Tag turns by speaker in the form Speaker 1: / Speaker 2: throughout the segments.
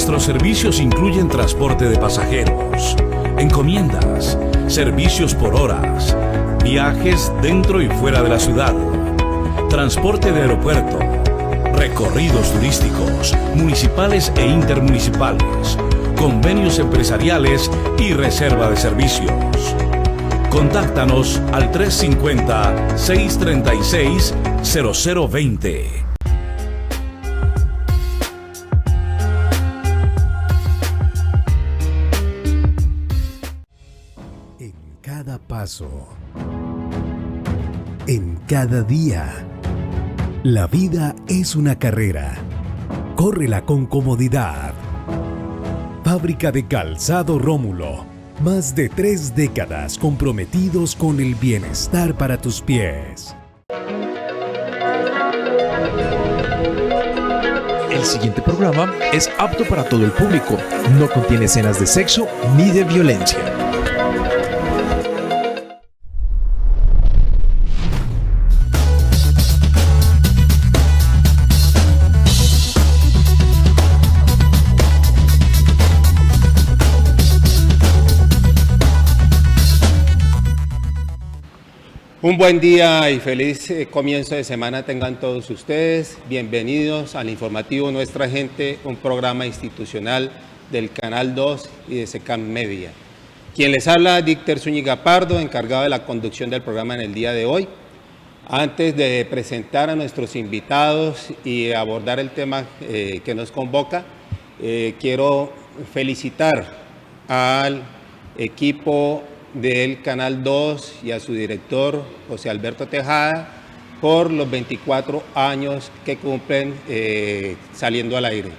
Speaker 1: Nuestros servicios incluyen transporte de pasajeros, encomiendas, servicios por horas, viajes dentro y fuera de la ciudad, transporte de aeropuerto, recorridos turísticos, municipales e intermunicipales, convenios empresariales y reserva de servicios. Contáctanos al 350-636-0020.
Speaker 2: En cada paso, en cada día, la vida es una carrera. Córrela con comodidad. Fábrica de Calzado Rómulo. Más de 3 décadas comprometidos con el bienestar para tus pies.
Speaker 3: El siguiente programa es apto para todo el público. No contiene escenas de sexo ni de violencia.
Speaker 4: Un buen día y feliz comienzo de semana tengan todos ustedes. Bienvenidos al informativo Nuestra Gente, un programa institucional del Canal 2 y de SECAM Media. Quien les habla, Dícter Zúñiga Pardo, encargado de la conducción del programa en el día de hoy. Antes de presentar a nuestros invitados y abordar el tema que nos convoca, quiero felicitar al equipo del Canal 2 y a su director, José Alberto Tejada, por los 24 años que cumplen saliendo al aire.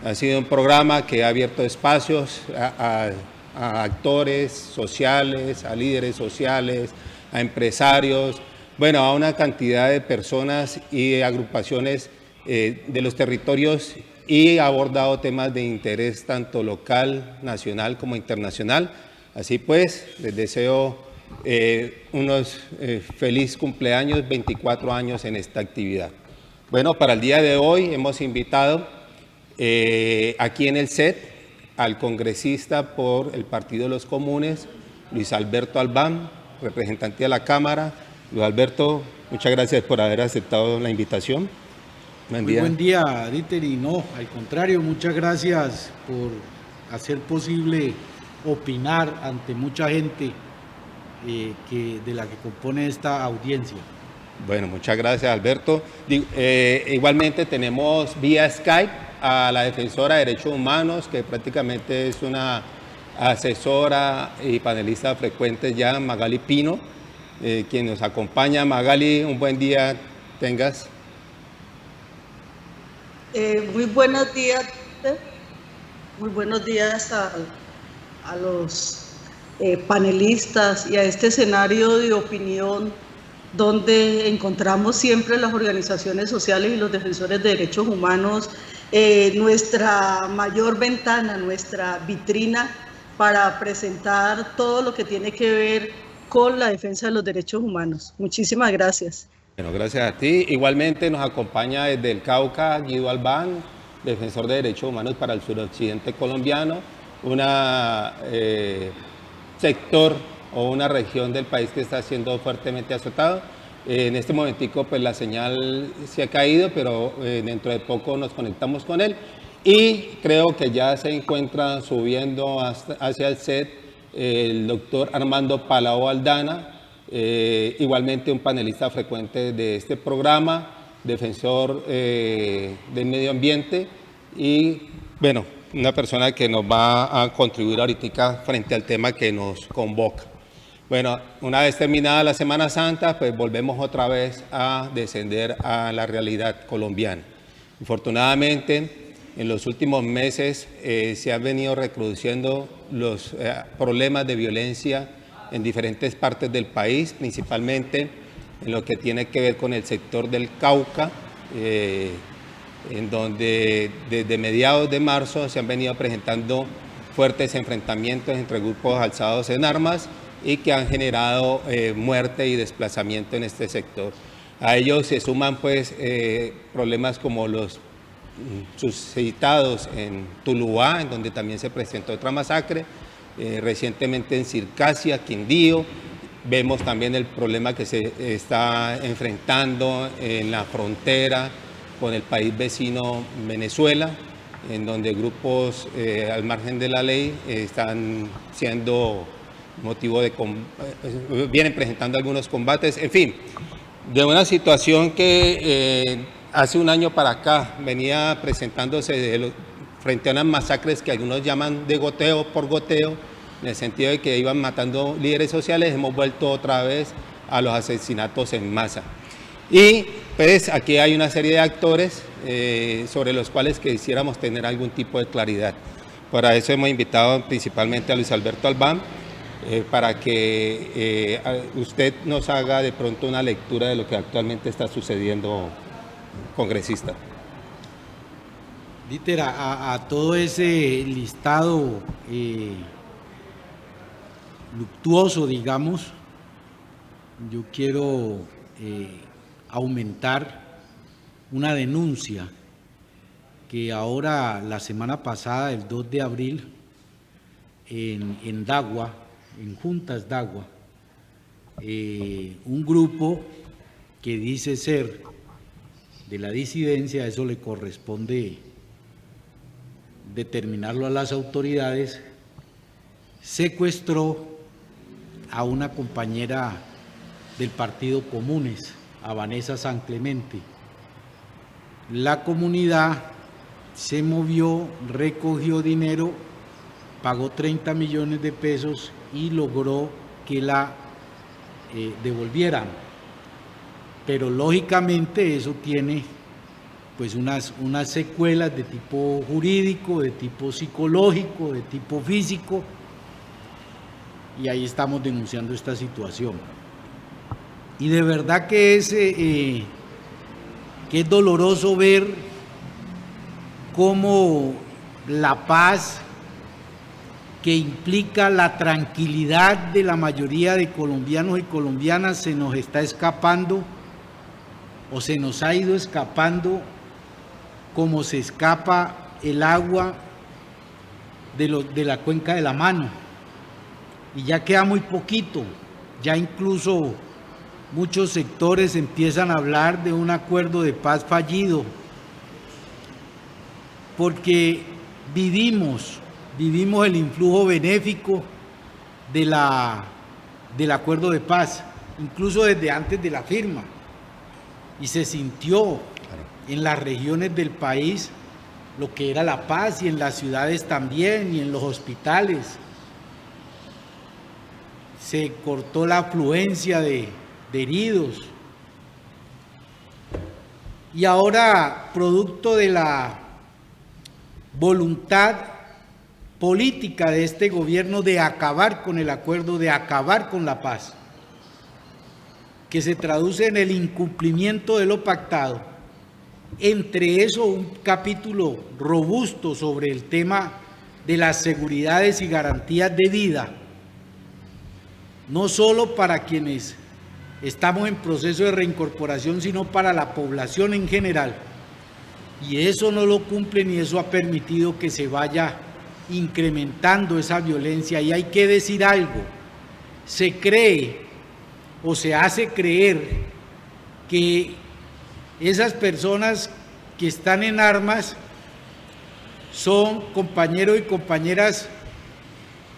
Speaker 4: Ha sido un programa que ha abierto espacios a actores sociales, a líderes sociales, a empresarios, bueno, a una cantidad de personas y de agrupaciones de los territorios, y ha abordado temas de interés tanto local, nacional como internacional. Así pues, les deseo unos feliz cumpleaños, 24 años en esta actividad. Bueno, para el día de hoy hemos invitado aquí en el set al congresista por el Partido de los Comunes, Luis Alberto Albán, representante de la Cámara. Luis Alberto, muchas gracias por haber aceptado la invitación.
Speaker 5: Buen día, Díter, y no, al contrario, muchas gracias por hacer posible opinar ante mucha gente de la que compone esta audiencia.
Speaker 4: Bueno, muchas gracias, Alberto. Igualmente tenemos vía Skype a la defensora de derechos humanos, que prácticamente es una asesora y panelista frecuente ya, Magali Pino, quien nos acompaña. Magali, un buen día tengas.
Speaker 6: Muy buenos días, muy buenos días a los panelistas y a este escenario de opinión donde encontramos siempre las organizaciones sociales y los defensores de derechos humanos nuestra mayor ventana, nuestra vitrina para presentar todo lo que tiene que ver con la defensa de los derechos humanos. Muchísimas gracias.
Speaker 4: Bueno, gracias a ti. Igualmente nos acompaña desde el Cauca Guido Albán, defensor de derechos humanos para el suroccidente colombiano, una sector o una región del país que está siendo fuertemente azotado. En este momentico pues la señal se ha caído, pero dentro de poco nos conectamos con él, y creo que ya se encuentra subiendo hacia el set el doctor Armando Palau Aldana, igualmente un panelista frecuente de este programa, defensor del medio ambiente y bueno, una persona que nos va a contribuir ahorita frente al tema que nos convoca. Bueno, una vez terminada la Semana Santa, pues volvemos otra vez a descender a la realidad colombiana. Afortunadamente, en los últimos meses se han venido reproduciendo los problemas de violencia en diferentes partes del país, principalmente en lo que tiene que ver con el sector del Cauca, en donde desde mediados de marzo se han venido presentando fuertes enfrentamientos entre grupos alzados en armas y que han generado muerte y desplazamiento en este sector. A ellos se suman pues problemas como los suscitados en Tuluá, en donde también se presentó otra masacre, recientemente en Circasia, Quindío. Vemos también el problema que se está enfrentando en la frontera con el país vecino Venezuela, en donde grupos al margen de la ley están siendo motivo de vienen presentando algunos combates, en fin, de una situación que hace un año para acá venía presentándose frente a unas masacres que algunos llaman de goteo por goteo, en el sentido de que iban matando líderes sociales. Hemos vuelto otra vez a los asesinatos en masa. Y pues aquí hay una serie de actores sobre los cuales quisiéramos tener algún tipo de claridad. Para eso hemos invitado principalmente a Luis Alberto Albán, para que usted nos haga de pronto una lectura de lo que actualmente está sucediendo, congresista.
Speaker 5: Dieter, a todo ese listado luctuoso, digamos, yo quiero aumentar una denuncia que ahora, la semana pasada, el 2 de abril, en Dagua, en Juntas Dagua, un grupo que dice ser de la disidencia, eso le corresponde determinarlo a las autoridades, secuestró a una compañera del Partido Comunes, a Vanessa San Clemente. La comunidad se movió, recogió dinero, pagó 30 millones de pesos y logró que la devolvieran. Pero lógicamente eso tiene pues unas secuelas de tipo jurídico, de tipo psicológico, de tipo físico, y ahí estamos denunciando esta situación. Y de verdad que es doloroso ver cómo la paz que implica la tranquilidad de la mayoría de colombianos y colombianas se nos está escapando, o se nos ha ido escapando como se escapa el agua de la cuenca de la mano, y ya queda muy poquito. Ya incluso muchos sectores empiezan a hablar de un acuerdo de paz fallido, porque vivimos el influjo benéfico del acuerdo de paz, incluso desde antes de la firma, y se sintió en las regiones del país lo que era la paz, y en las ciudades también, y en los hospitales. Se cortó la afluencia de heridos. Y ahora, producto de la voluntad política de este gobierno de acabar con el acuerdo, de acabar con la paz, que se traduce en el incumplimiento de lo pactado, entre eso un capítulo robusto sobre el tema de las seguridades y garantías de vida, no solo para quienes estamos en proceso de reincorporación, sino para la población en general. Y eso no lo cumplen, y eso ha permitido que se vaya incrementando esa violencia. Y hay que decir algo: se cree o se hace creer que esas personas que están en armas son compañeros y compañeras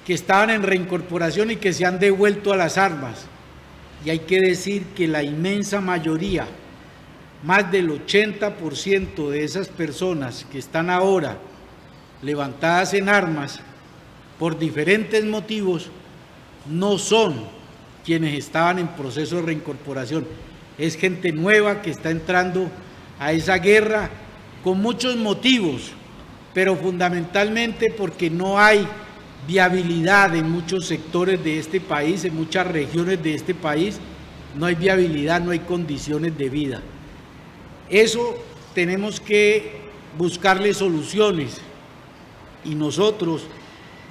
Speaker 5: que estaban en reincorporación y que se han devuelto a las armas. Y hay que decir que la inmensa mayoría, más del 80% de esas personas que están ahora levantadas en armas por diferentes motivos, no son quienes estaban en proceso de reincorporación. Es gente nueva que está entrando a esa guerra con muchos motivos, pero fundamentalmente porque no hay viabilidad en muchos sectores de este país, en muchas regiones de este país, no hay viabilidad, no hay condiciones de vida. Eso tenemos que buscarle soluciones, y nosotros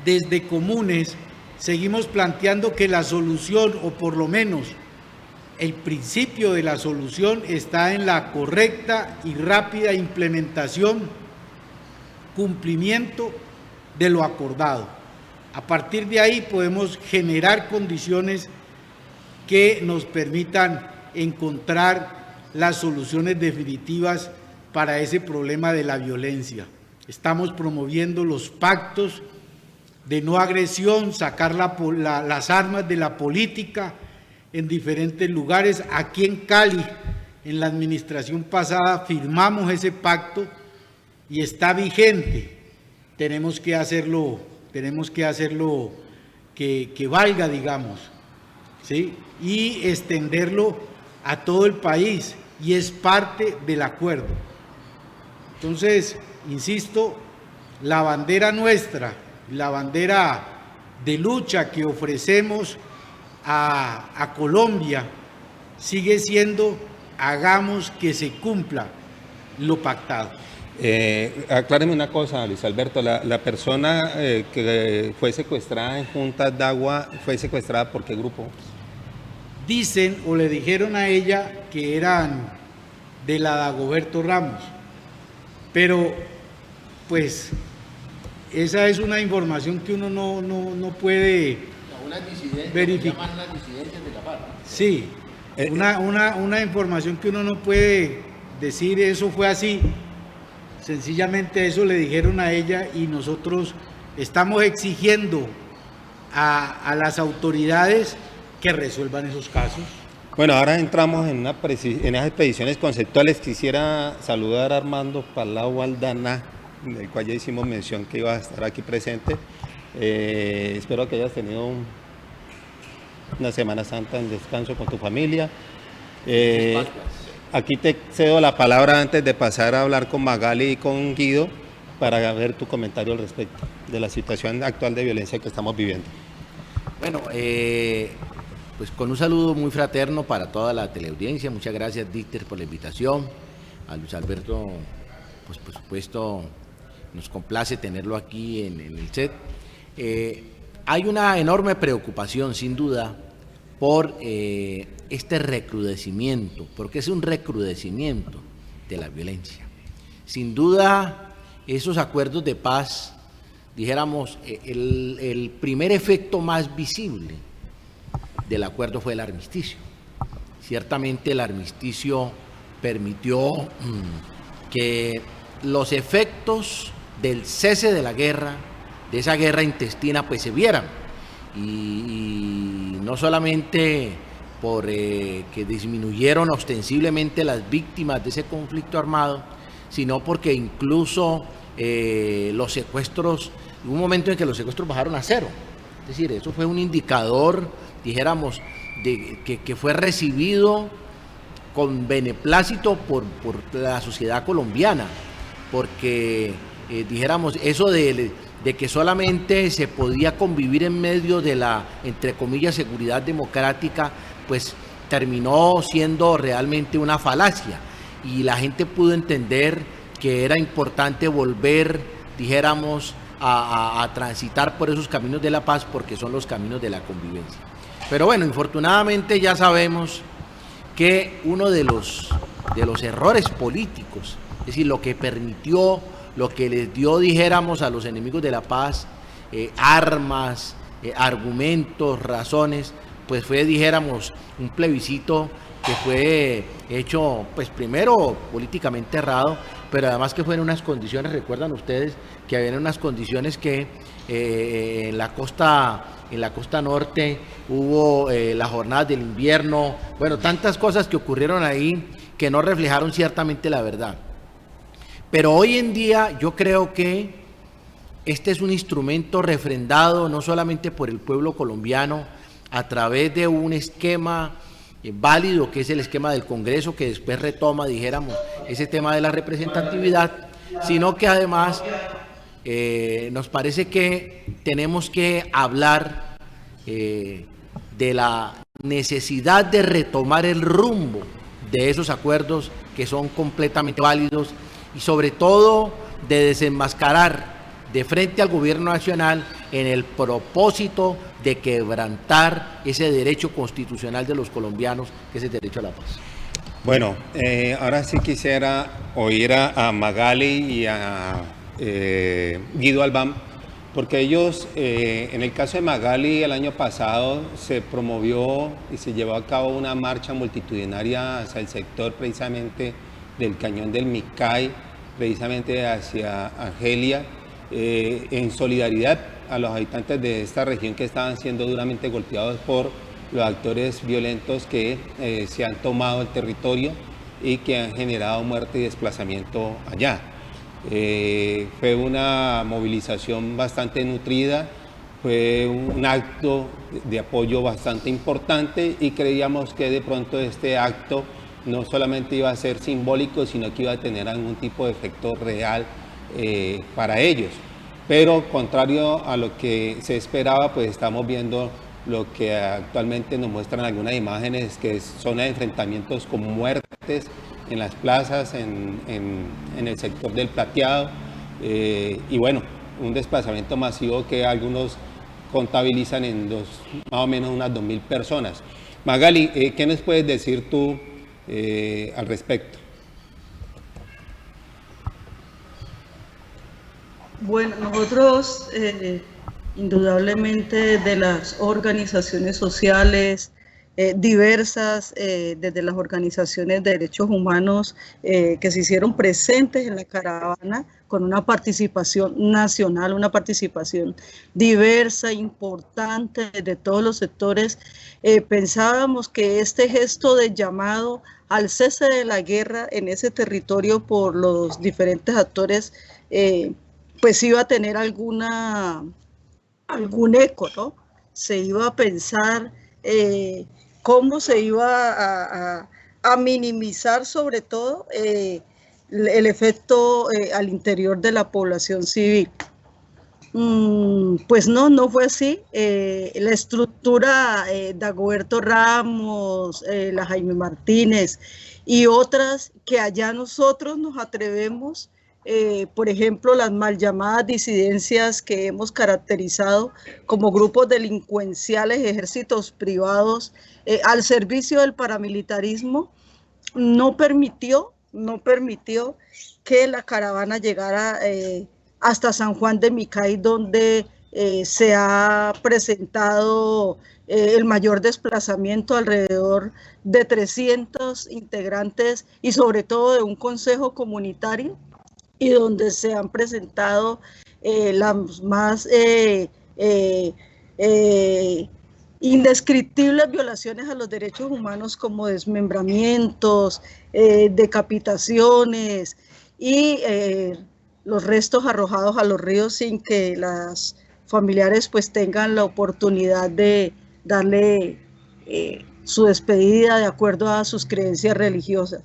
Speaker 5: desde Comunes seguimos planteando que la solución, o por lo menos el principio de la solución está en la correcta y rápida implementación, cumplimiento de lo acordado. A partir de ahí podemos generar condiciones que nos permitan encontrar las soluciones definitivas para ese problema de la violencia. Estamos promoviendo los pactos de no agresión, sacar las armas de la política en diferentes lugares. Aquí en Cali, en la administración pasada, firmamos ese pacto y está vigente. Tenemos que hacerlo que valga, digamos, ¿sí? Y extenderlo a todo el país, y es parte del acuerdo. Entonces, insisto, la bandera nuestra, la bandera de lucha que ofrecemos a Colombia sigue siendo: hagamos que se cumpla lo pactado.
Speaker 4: Acláreme una cosa, Luis Alberto, la persona que fue secuestrada en Juntas de Agua, ¿fue secuestrada por qué grupo?
Speaker 5: Dicen o le dijeron a ella que eran de la Dagoberto Ramos, pero pues esa es una información que uno no puede verificar. Las disidencias de la FARC. Sí, una información que uno no puede decir eso fue así. Sencillamente eso le dijeron a ella, y nosotros estamos exigiendo a las autoridades que resuelvan esos casos.
Speaker 4: Bueno, ahora entramos en esas expediciones conceptuales. Quisiera saludar a Armando Palau Aldana, del cual ya hicimos mención que iba a estar aquí presente. Espero que hayas tenido una Semana Santa en descanso con tu familia. Aquí te cedo la palabra antes de pasar a hablar con Magali y con Guido para ver tu comentario al respecto de la situación actual de violencia que estamos viviendo.
Speaker 7: Bueno, pues con un saludo muy fraterno para toda la teleaudiencia. Muchas gracias, Dieter, por la invitación. A Luis Alberto, pues por supuesto, nos complace tenerlo aquí en el set. Hay una enorme preocupación, sin duda, por este recrudecimiento, porque es un recrudecimiento de la violencia. Sin duda, esos acuerdos de paz, dijéramos, el primer efecto más visible del acuerdo fue el armisticio. Ciertamente el armisticio permitió que los efectos del cese de la guerra, de esa guerra intestina, pues se vieran. Y no solamente por que disminuyeron ostensiblemente las víctimas de ese conflicto armado, sino porque incluso los secuestros, hubo un momento en que los secuestros bajaron a cero. Es decir, eso fue un indicador, dijéramos, que fue recibido con beneplácito por la sociedad colombiana, porque dijéramos, eso de que solamente se podía convivir en medio de la, entre comillas, seguridad democrática, pues terminó siendo realmente una falacia, y la gente pudo entender que era importante volver, dijéramos, a transitar por esos caminos de la paz, porque son los caminos de la convivencia. Pero bueno, infortunadamente ya sabemos que uno de los errores políticos, es decir, lo que permitió, lo que les dio, dijéramos, a los enemigos de la paz, armas, argumentos, razones, pues fue, dijéramos, un plebiscito que fue hecho, pues primero políticamente errado, pero además que fue en unas condiciones, recuerdan ustedes, que había unas condiciones que en la costa norte hubo las jornadas del invierno, bueno, tantas cosas que ocurrieron ahí que no reflejaron ciertamente la verdad. Pero hoy en día yo creo que este es un instrumento refrendado no solamente por el pueblo colombiano a través de un esquema válido, que es el esquema del Congreso, que después retoma, dijéramos, ese tema de la representatividad, sino que además nos parece que tenemos que hablar de la necesidad de retomar el rumbo de esos acuerdos que son completamente válidos, y sobre todo de desenmascarar de frente al gobierno nacional en el propósito de quebrantar ese derecho constitucional de los colombianos, que es el derecho a la paz.
Speaker 4: Bueno, ahora sí quisiera oír a Magali y a Guido Albán, porque ellos, en el caso de Magali, el año pasado se promovió y se llevó a cabo una marcha multitudinaria hacia el sector precisamente del Cañón del Micay, precisamente hacia Argelia, en solidaridad a los habitantes de esta región que estaban siendo duramente golpeados por los actores violentos que se han tomado el territorio y que han generado muerte y desplazamiento allá. Fue una movilización bastante nutrida, fue un acto de apoyo bastante importante y creíamos que de pronto este acto no solamente iba a ser simbólico, sino que iba a tener algún tipo de efecto real para ellos. Pero contrario a lo que se esperaba, pues estamos viendo lo que actualmente nos muestran algunas imágenes, que son enfrentamientos con muertes en las plazas, en el sector del Plateado, y bueno, un desplazamiento masivo que algunos contabilizan en más o menos unas 2.000 personas. Magali, ¿qué nos puedes decir tú al respecto?
Speaker 6: Bueno, nosotros indudablemente de las organizaciones sociales diversas, desde las organizaciones de derechos humanos que se hicieron presentes en la caravana, con una participación nacional, una participación diversa, importante de todos los sectores, pensábamos que este gesto de llamado al cese de la guerra en ese territorio por los diferentes actores pues iba a tener algún eco, ¿no? Se iba a pensar cómo se iba a minimizar sobre todo el efecto al interior de la población civil. Pues no fue así. La estructura Dagoberto Ramos, la Jaime Martínez y otras que allá nosotros nos atrevemos, por ejemplo, las mal llamadas disidencias que hemos caracterizado como grupos delincuenciales, ejércitos privados, al servicio del paramilitarismo, no permitió que la caravana llegara hasta San Juan de Micay, donde se ha presentado el mayor desplazamiento, alrededor de 300 integrantes y sobre todo de un consejo comunitario, y donde se han presentado las más indescriptibles violaciones a los derechos humanos, como desmembramientos, decapitaciones y los restos arrojados a los ríos sin que las familiares pues tengan la oportunidad de darle su despedida de acuerdo a sus creencias religiosas.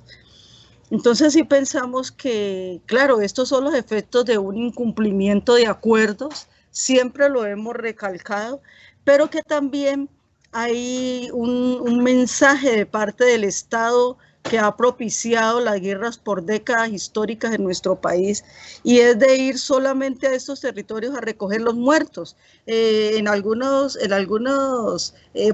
Speaker 6: Entonces sí pensamos que, claro, estos son los efectos de un incumplimiento de acuerdos, siempre lo hemos recalcado, pero que también hay un mensaje de parte del Estado que ha propiciado las guerras por décadas históricas en nuestro país, y es de ir solamente a estos territorios a recoger los muertos. En algunos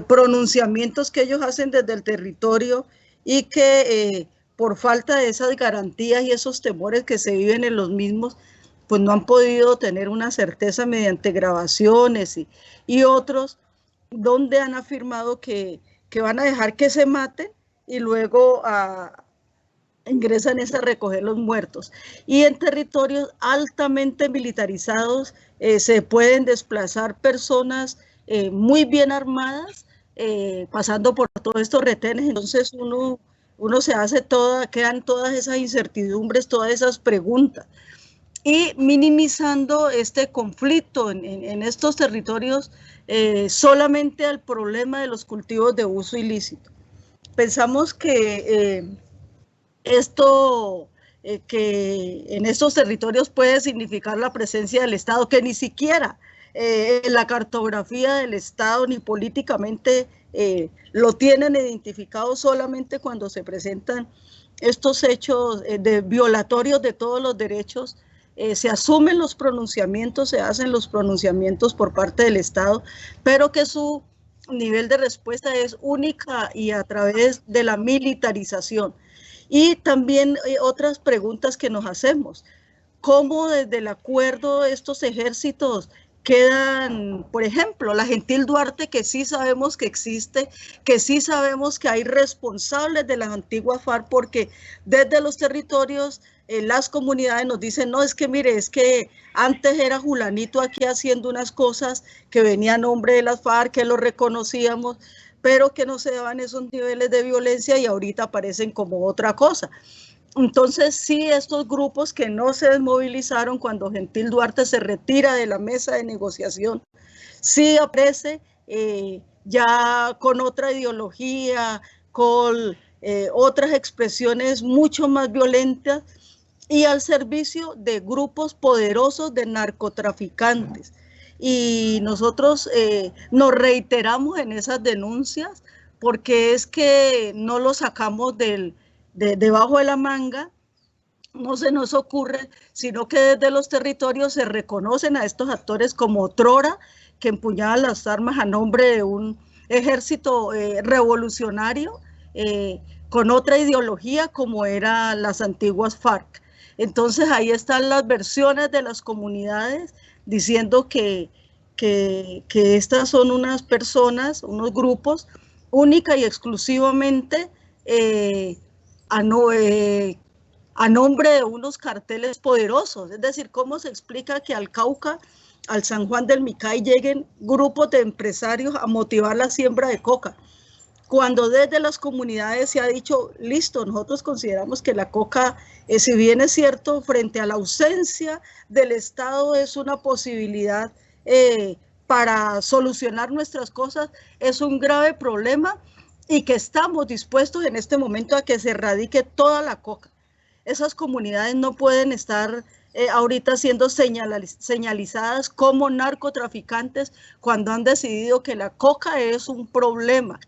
Speaker 6: pronunciamientos que ellos hacen desde el territorio, y que por falta de esas garantías y esos temores que se viven en los mismos, pues no han podido tener una certeza mediante grabaciones y otros, donde han afirmado que van a dejar que se maten y luego ingresan a recoger los muertos. Y en territorios altamente militarizados se pueden desplazar personas muy bien armadas, pasando por todos estos retenes. Entonces uno se hace quedan todas esas incertidumbres, todas esas preguntas, y minimizando este conflicto en estos territorios solamente al problema de los cultivos de uso ilícito. Pensamos que que en estos territorios puede significar la presencia del Estado, que ni siquiera en la cartografía del Estado ni políticamente lo tienen identificado, solamente cuando se presentan estos hechos de violatorios de todos los derechos se asumen los pronunciamientos, se hacen los pronunciamientos por parte del Estado, pero que su nivel de respuesta es única y a través de la militarización. Y también otras preguntas que nos hacemos. ¿Cómo desde el acuerdo estos ejércitos quedan, por ejemplo, la Gentil Duarte, que sí sabemos que existe, que sí sabemos que hay responsables de las antiguas FARC, porque desde los territorios las comunidades nos dicen, no, es que mire, es que antes era Julanito aquí haciendo unas cosas que venía a nombre de las FARC, que lo reconocíamos, pero que no se daban esos niveles de violencia y ahorita aparecen como otra cosa. Entonces, sí, estos grupos que no se desmovilizaron cuando Gentil Duarte se retira de la mesa de negociación, sí aparece ya con otra ideología, con otras expresiones mucho más violentas y al servicio de grupos poderosos de narcotraficantes. Y nosotros nos reiteramos en esas denuncias porque es que no lo sacamos debajo de la manga, no se nos ocurre, sino que desde los territorios se reconocen a estos actores como otrora, que empuñaban las armas a nombre de un ejército revolucionario con otra ideología como eran las antiguas FARC. Entonces ahí están las versiones de las comunidades diciendo que estas son unas personas, unos grupos, única y exclusivamente a nombre de unos carteles poderosos. Es decir, ¿cómo se explica que al Cauca, al San Juan del Micay, lleguen grupos de empresarios a motivar la siembra de coca? Cuando desde las comunidades se ha dicho, listo, nosotros consideramos que la coca, si bien es cierto, frente a la ausencia del Estado es una posibilidad para solucionar nuestras cosas, es un grave problema y que estamos dispuestos en este momento a que se erradique toda la coca. Esas comunidades no pueden estar ahorita siendo señalizadas como narcotraficantes cuando han decidido que la coca es un problema,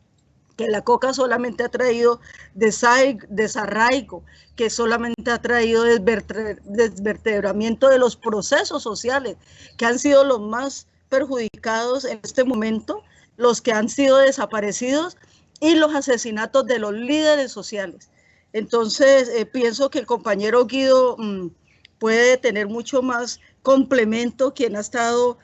Speaker 6: que la coca solamente ha traído desarraigo, que solamente ha traído desvertebramiento de los procesos sociales, que han sido los más perjudicados en este momento, los que han sido desaparecidos y los asesinatos de los líderes sociales. Entonces, pienso que el compañero Guido puede tener mucho más complemento, quien ha estado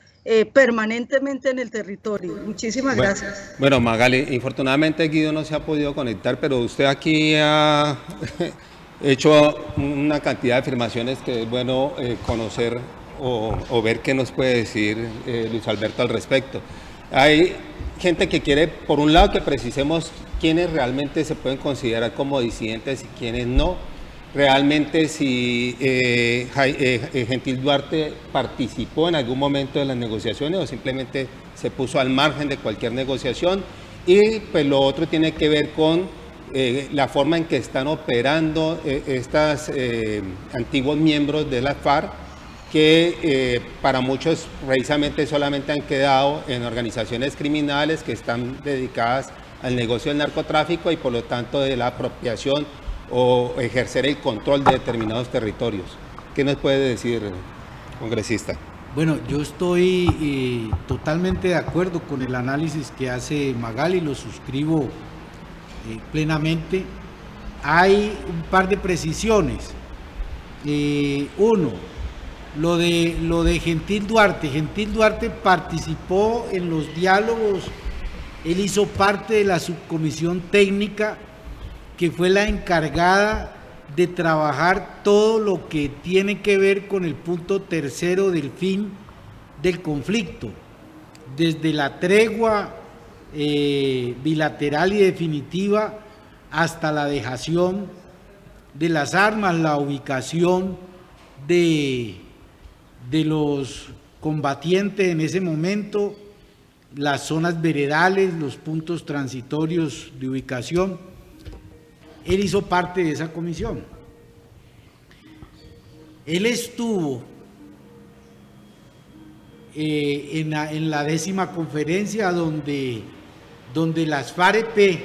Speaker 6: permanentemente en el territorio. Muchísimas gracias.
Speaker 4: Bueno, Magali, infortunadamente Guido no se ha podido conectar, pero usted aquí ha hecho una cantidad de afirmaciones que es bueno conocer o ver qué nos puede decir Luis Alberto al respecto. Hay gente que quiere, por un lado, que precisemos quiénes realmente se pueden considerar como disidentes y quiénes no. Realmente si Gentil Duarte participó en algún momento de las negociaciones o simplemente se puso al margen de cualquier negociación. Y pues lo otro tiene que ver con la forma en que están operando estos antiguos miembros de la FARC, que para muchos precisamente solamente han quedado en organizaciones criminales que están dedicadas al negocio del narcotráfico y por lo tanto de la apropiación o ejercer el control de determinados territorios. ¿Qué nos puede decir, congresista?
Speaker 5: Bueno, yo estoy totalmente de acuerdo con el análisis que hace Magali, lo suscribo plenamente. Hay un par de precisiones. Uno, lo de Gentil Duarte. Gentil Duarte participó en los diálogos, él hizo parte de la subcomisión técnica que fue la encargada de trabajar todo lo que tiene que ver con el punto tercero del fin del conflicto, desde la tregua bilateral y definitiva hasta la dejación de las armas, la ubicación de los combatientes en ese momento, las zonas veredales, los puntos transitorios de ubicación. Él hizo parte de esa comisión. Él estuvo en la 10ª conferencia donde las FAREP,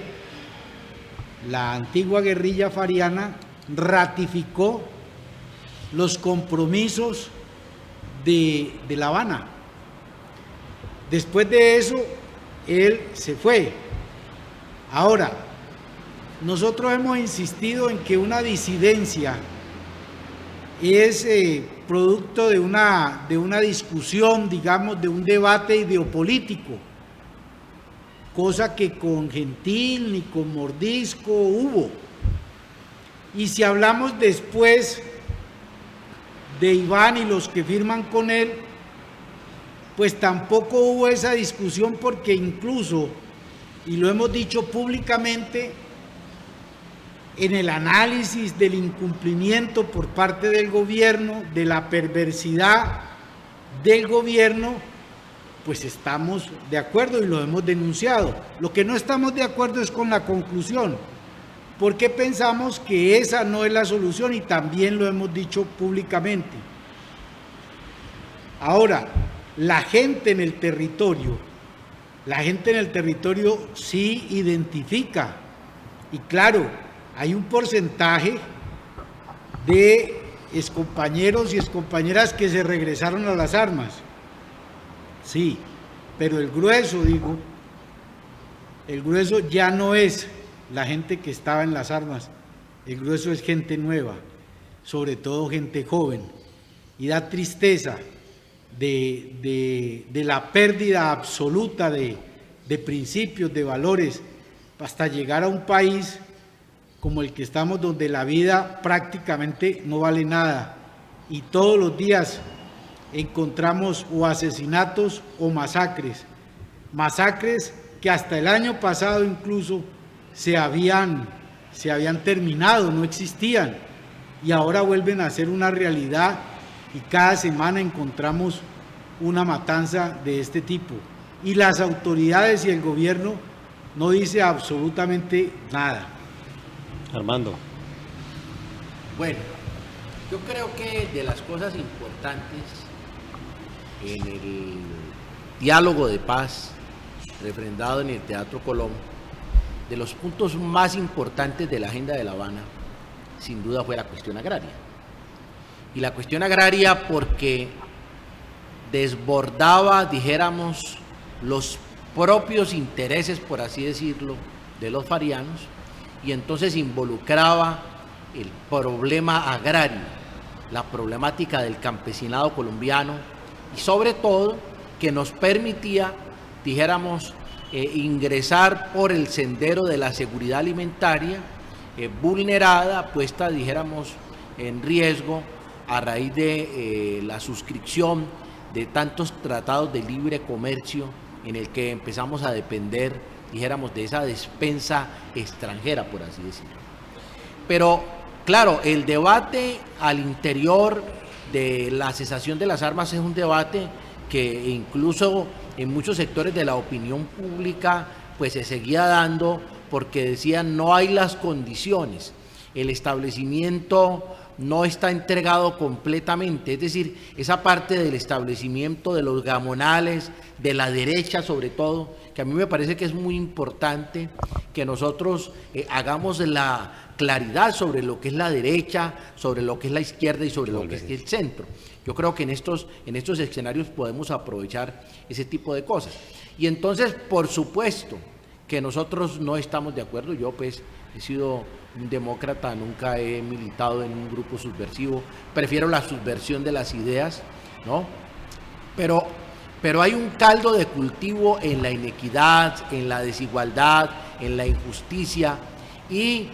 Speaker 5: la antigua guerrilla fariana, ratificó los compromisos de La Habana. Después de eso, él se fue. Ahora, nosotros hemos insistido en que una disidencia es producto de una discusión, digamos, de un debate ideopolítico, cosa que con Gentil ni con Mordisco hubo. Y si hablamos después de Iván y los que firman con él, pues tampoco hubo esa discusión, porque incluso, y lo hemos dicho públicamente, en el análisis del incumplimiento por parte del gobierno, de la perversidad del gobierno, pues estamos de acuerdo y lo hemos denunciado. Lo que no estamos de acuerdo es con la conclusión, porque pensamos que esa no es la solución y también lo hemos dicho públicamente. Ahora, la gente en el territorio sí identifica, y claro, hay un porcentaje de excompañeros y excompañeras que se regresaron a las armas, sí, pero el grueso ya no es la gente que estaba en las armas, el grueso es gente nueva, sobre todo gente joven, y da tristeza de la pérdida absoluta de principios, de valores, hasta llegar a un país como el que estamos, donde la vida prácticamente no vale nada y todos los días encontramos o asesinatos o masacres que hasta el año pasado incluso se habían terminado, no existían, y ahora vuelven a ser una realidad, y cada semana encontramos una matanza de este tipo, y las autoridades y el gobierno no dice absolutamente nada.
Speaker 4: Armando.
Speaker 7: Bueno, yo creo que de las cosas importantes en el diálogo de paz refrendado en el Teatro Colón, de los puntos más importantes de la agenda de La Habana, sin duda fue la cuestión agraria. Y la cuestión agraria porque desbordaba, dijéramos, los propios intereses, por así decirlo, de los farianos, y entonces involucraba el problema agrario, la problemática del campesinado colombiano, y sobre todo que nos permitía, dijéramos, ingresar por el sendero de la seguridad alimentaria vulnerada, puesta, dijéramos, en riesgo a raíz de la suscripción de tantos tratados de libre comercio en el que empezamos a depender, dijéramos, de esa despensa extranjera, por así decirlo. Pero, claro, el debate al interior de la cesación de las armas es un debate que incluso en muchos sectores de la opinión pública pues se seguía dando, porque decían no hay las condiciones, el establecimiento no está entregado completamente, es decir, esa parte del establecimiento de los gamonales, de la derecha sobre todo, que a mí me parece que es muy importante que nosotros hagamos la claridad sobre lo que es la derecha, sobre lo que es la izquierda y sobre lo que es el centro. Yo creo que en estos escenarios podemos aprovechar ese tipo de cosas. Y entonces, por supuesto, que nosotros no estamos de acuerdo. Yo pues he sido un demócrata, nunca he militado en un grupo subversivo, prefiero la subversión de las ideas, ¿no? Pero hay un caldo de cultivo en la inequidad, en la desigualdad, en la injusticia, y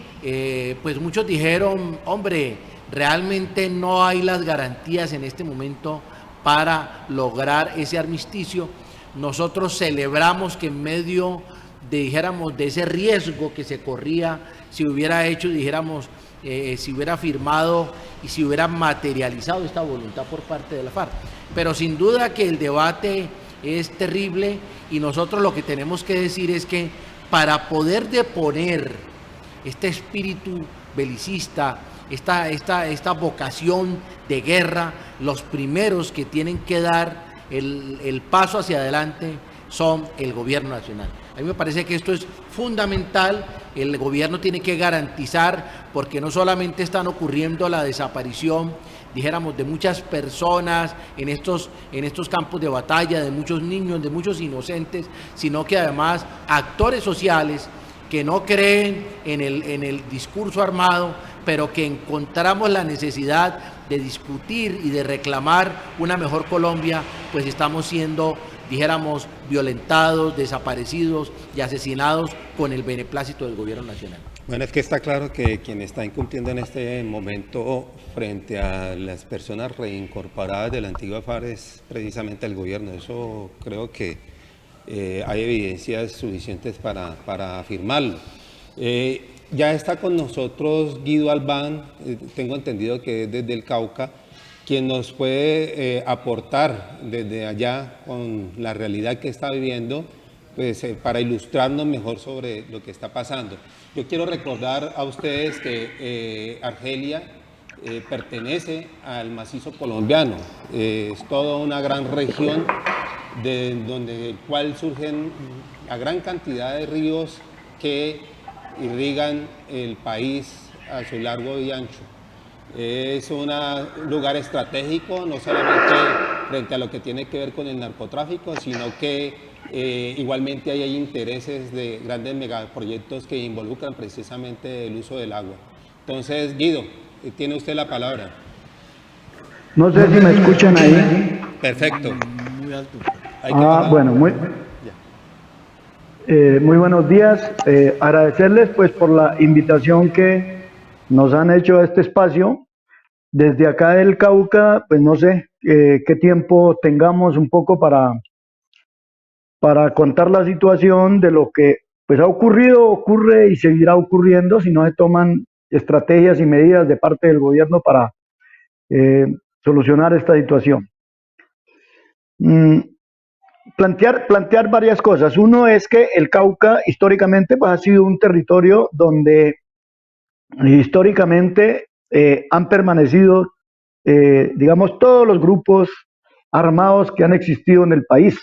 Speaker 7: pues muchos dijeron, hombre, realmente no hay las garantías en este momento para lograr ese armisticio. Nosotros celebramos que en medio de, dijéramos, de ese riesgo que se corría, si hubiera hecho, dijéramos, si hubiera firmado y si hubiera materializado esta voluntad por parte de la FARC. Pero sin duda que el debate es terrible, y nosotros lo que tenemos que decir es que para poder deponer este espíritu belicista, esta vocación de guerra, los primeros que tienen que dar el paso hacia adelante son el gobierno nacional. A mí me parece que esto es fundamental. El gobierno tiene que garantizar, porque no solamente están ocurriendo la desaparición dijéramos, de muchas personas en estos campos de batalla, de muchos niños, de muchos inocentes, sino que además actores sociales que no creen en el discurso armado, pero que encontramos la necesidad de discutir y de reclamar una mejor Colombia, pues estamos siendo, dijéramos, violentados, desaparecidos y asesinados con el beneplácito del gobierno nacional.
Speaker 4: Bueno, es que está claro que quien está incumpliendo en este momento frente a las personas reincorporadas de la antigua FARC es precisamente el gobierno. Eso creo que hay evidencias suficientes para afirmarlo. Ya está con nosotros Guido Albán, tengo entendido que es desde el Cauca, quien nos puede aportar desde allá con la realidad que está viviendo, pues para ilustrarnos mejor sobre lo que está pasando. Yo quiero recordar a ustedes que Argelia pertenece al macizo colombiano, es toda una gran región del cual surgen a gran cantidad de ríos que irrigan el país a su largo y ancho. Es un lugar estratégico, no solamente frente a lo que tiene que ver con el narcotráfico, sino que igualmente hay intereses de grandes megaproyectos que involucran precisamente el uso del agua. Entonces, Guido, tiene usted la palabra.
Speaker 8: No sé si me escuchan ahí.
Speaker 4: Perfecto.
Speaker 5: Muy alto.
Speaker 8: Bueno, muy buenos días. Agradecerles pues por la invitación que nos han hecho a este espacio. Desde acá del Cauca, pues no sé qué tiempo tengamos un poco para contar la situación de lo que pues ha ocurrido, ocurre y seguirá ocurriendo si no se toman estrategias y medidas de parte del gobierno para solucionar esta situación. Plantear varias cosas. Uno es que el Cauca históricamente pues, ha sido un territorio donde históricamente han permanecido, digamos, todos los grupos armados que han existido en el país.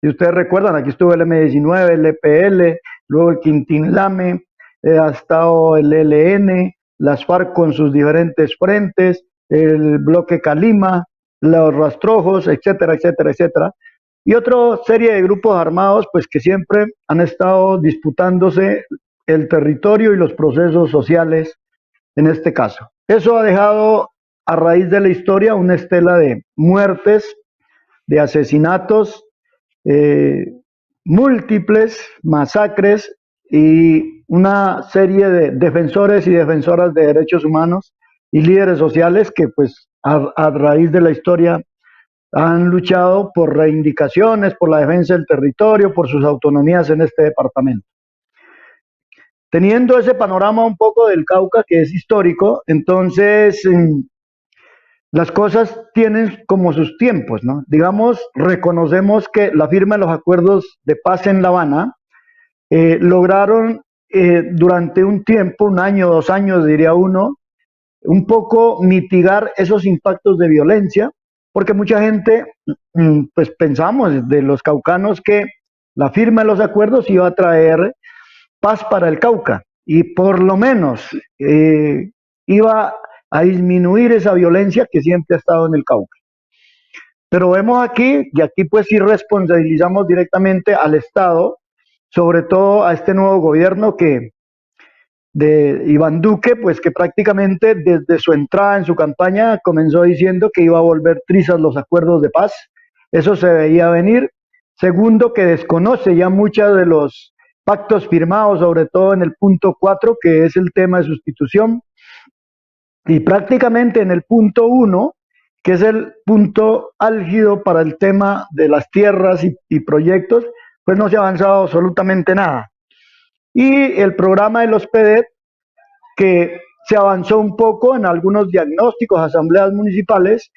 Speaker 8: Si ustedes recuerdan, aquí estuvo el M-19, el EPL, luego el Quintín Lame, ha estado el ELN, las FARC con sus diferentes frentes, el bloque Calima, los rastrojos, etcétera, etcétera, etcétera. Y otra serie de grupos armados pues que siempre han estado disputándose el territorio y los procesos sociales en este caso. Eso ha dejado a raíz de la historia una estela de muertes, de asesinatos, múltiples masacres y una serie de defensores y defensoras de derechos humanos y líderes sociales que pues a raíz de la historia han luchado por reivindicaciones, por la defensa del territorio, por sus autonomías en este departamento. Teniendo ese panorama un poco del Cauca, que es histórico, entonces las cosas tienen como sus tiempos, ¿no? Digamos, reconocemos que la firma de los acuerdos de paz en La Habana lograron durante un tiempo, un año, 2 años, diría uno, un poco mitigar esos impactos de violencia, porque mucha gente, pues pensamos de los caucanos que la firma de los acuerdos iba a traer paz para el Cauca y por lo menos iba a disminuir esa violencia que siempre ha estado en el Cauca. Pero vemos aquí, y aquí pues sí responsabilizamos directamente al Estado, sobre todo a este nuevo gobierno de Iván Duque, pues que prácticamente desde su entrada en su campaña comenzó diciendo que iba a volver trizas los acuerdos de paz. Eso se veía venir. Segundo, que desconoce ya muchos de los pactos firmados, sobre todo en el punto 4, que es el tema de sustitución. Y prácticamente en el punto 1, que es el punto álgido para el tema de las tierras y proyectos, pues no se ha avanzado absolutamente nada. Y el programa de los PEDET, que se avanzó un poco en algunos diagnósticos, asambleas municipales,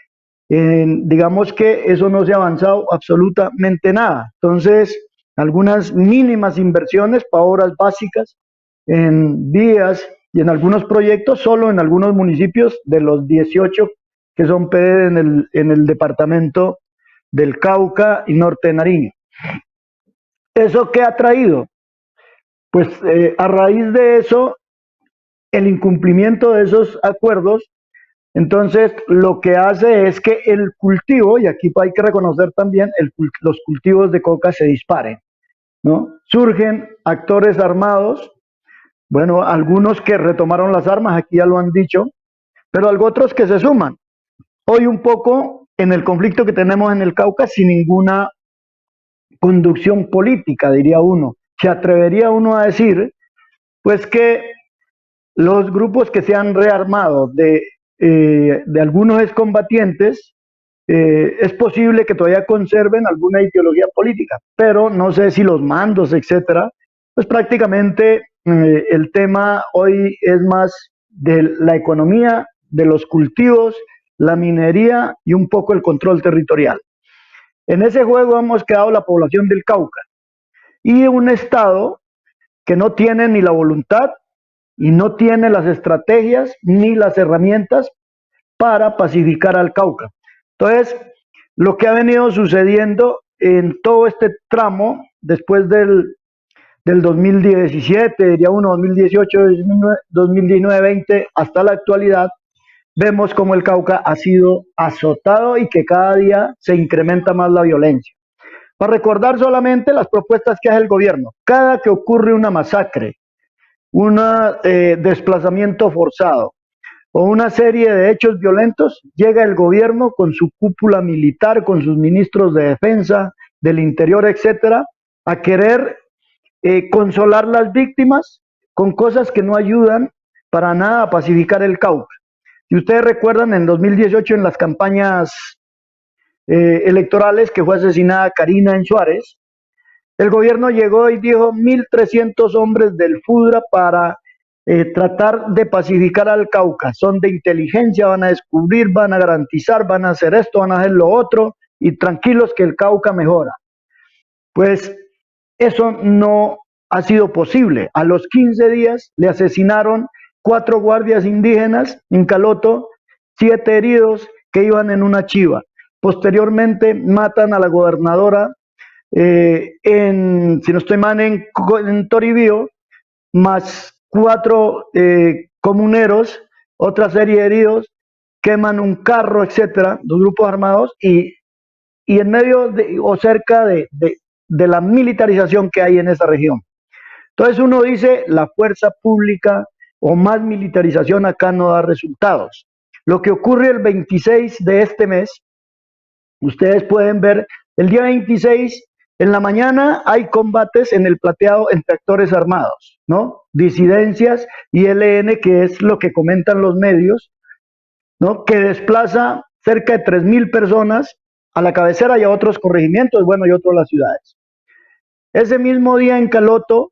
Speaker 8: digamos que eso no se ha avanzado absolutamente nada. Entonces, algunas mínimas inversiones para obras básicas en vías y en algunos proyectos, solo en algunos municipios de los 18 que son PEDET en el departamento del Cauca y Norte de Nariño. ¿Eso qué ha traído? Pues a raíz de eso, el incumplimiento de esos acuerdos Entonces, lo que hace es que el cultivo, y aquí hay que reconocer también, los cultivos de coca se disparen, ¿no? Surgen actores armados, bueno, algunos que retomaron las armas, aquí ya lo han dicho, pero otros que se suman. Hoy un poco en el conflicto que tenemos en el Cauca sin ninguna conducción política, diría uno. Se atrevería uno a decir, pues que los grupos que se han rearmado de algunos excombatientes, es posible que todavía conserven alguna ideología política, pero no sé si los mandos, etcétera, pues prácticamente el tema hoy es más de la economía, de los cultivos, la minería y un poco el control territorial. En ese juego hemos quedado la población del Cauca y un Estado que no tiene ni la voluntad y no tiene las estrategias ni las herramientas para pacificar al Cauca. Entonces, lo que ha venido sucediendo en todo este tramo, después del 2017, diría uno, 2018, 2019, 20, hasta la actualidad, vemos como el Cauca ha sido azotado y que cada día se incrementa más la violencia. Para recordar solamente las propuestas que hace el gobierno, cada que ocurre una masacre, un desplazamiento forzado o una serie de hechos violentos, llega el gobierno con su cúpula militar, con sus ministros de defensa, del interior, etcétera, a querer consolar las víctimas con cosas que no ayudan para nada a pacificar el Cauca. Si ustedes recuerdan, en 2018 en las campañas electorales que fue asesinada Karina en Suárez, el gobierno llegó y dijo 1.300 hombres del FUDRA para tratar de pacificar al Cauca. Son de inteligencia, van a descubrir, van a garantizar, van a hacer esto, van a hacer lo otro, y tranquilos que el Cauca mejora. Pues eso no ha sido posible. A los 15 días le asesinaron 4 guardias indígenas en Caloto, 7 heridos que iban en una chiva. Posteriormente matan a la gobernadora si no estoy mal, en Toribío, más 4 comuneros, otra serie de heridos, queman un carro, etcétera, dos grupos armados, y en medio o cerca de la militarización que hay en esa región. Entonces uno dice, la fuerza pública o más militarización acá no da resultados. Lo que ocurre el 26 de este mes, ustedes pueden ver, el día 26, en la mañana hay combates en el Plateado entre actores armados, ¿no? Disidencias y ELN, que es lo que comentan los medios, ¿no? Que desplaza cerca de 3.000 personas a la cabecera y a otros corregimientos, bueno, y otras las ciudades. Ese mismo día en Caloto,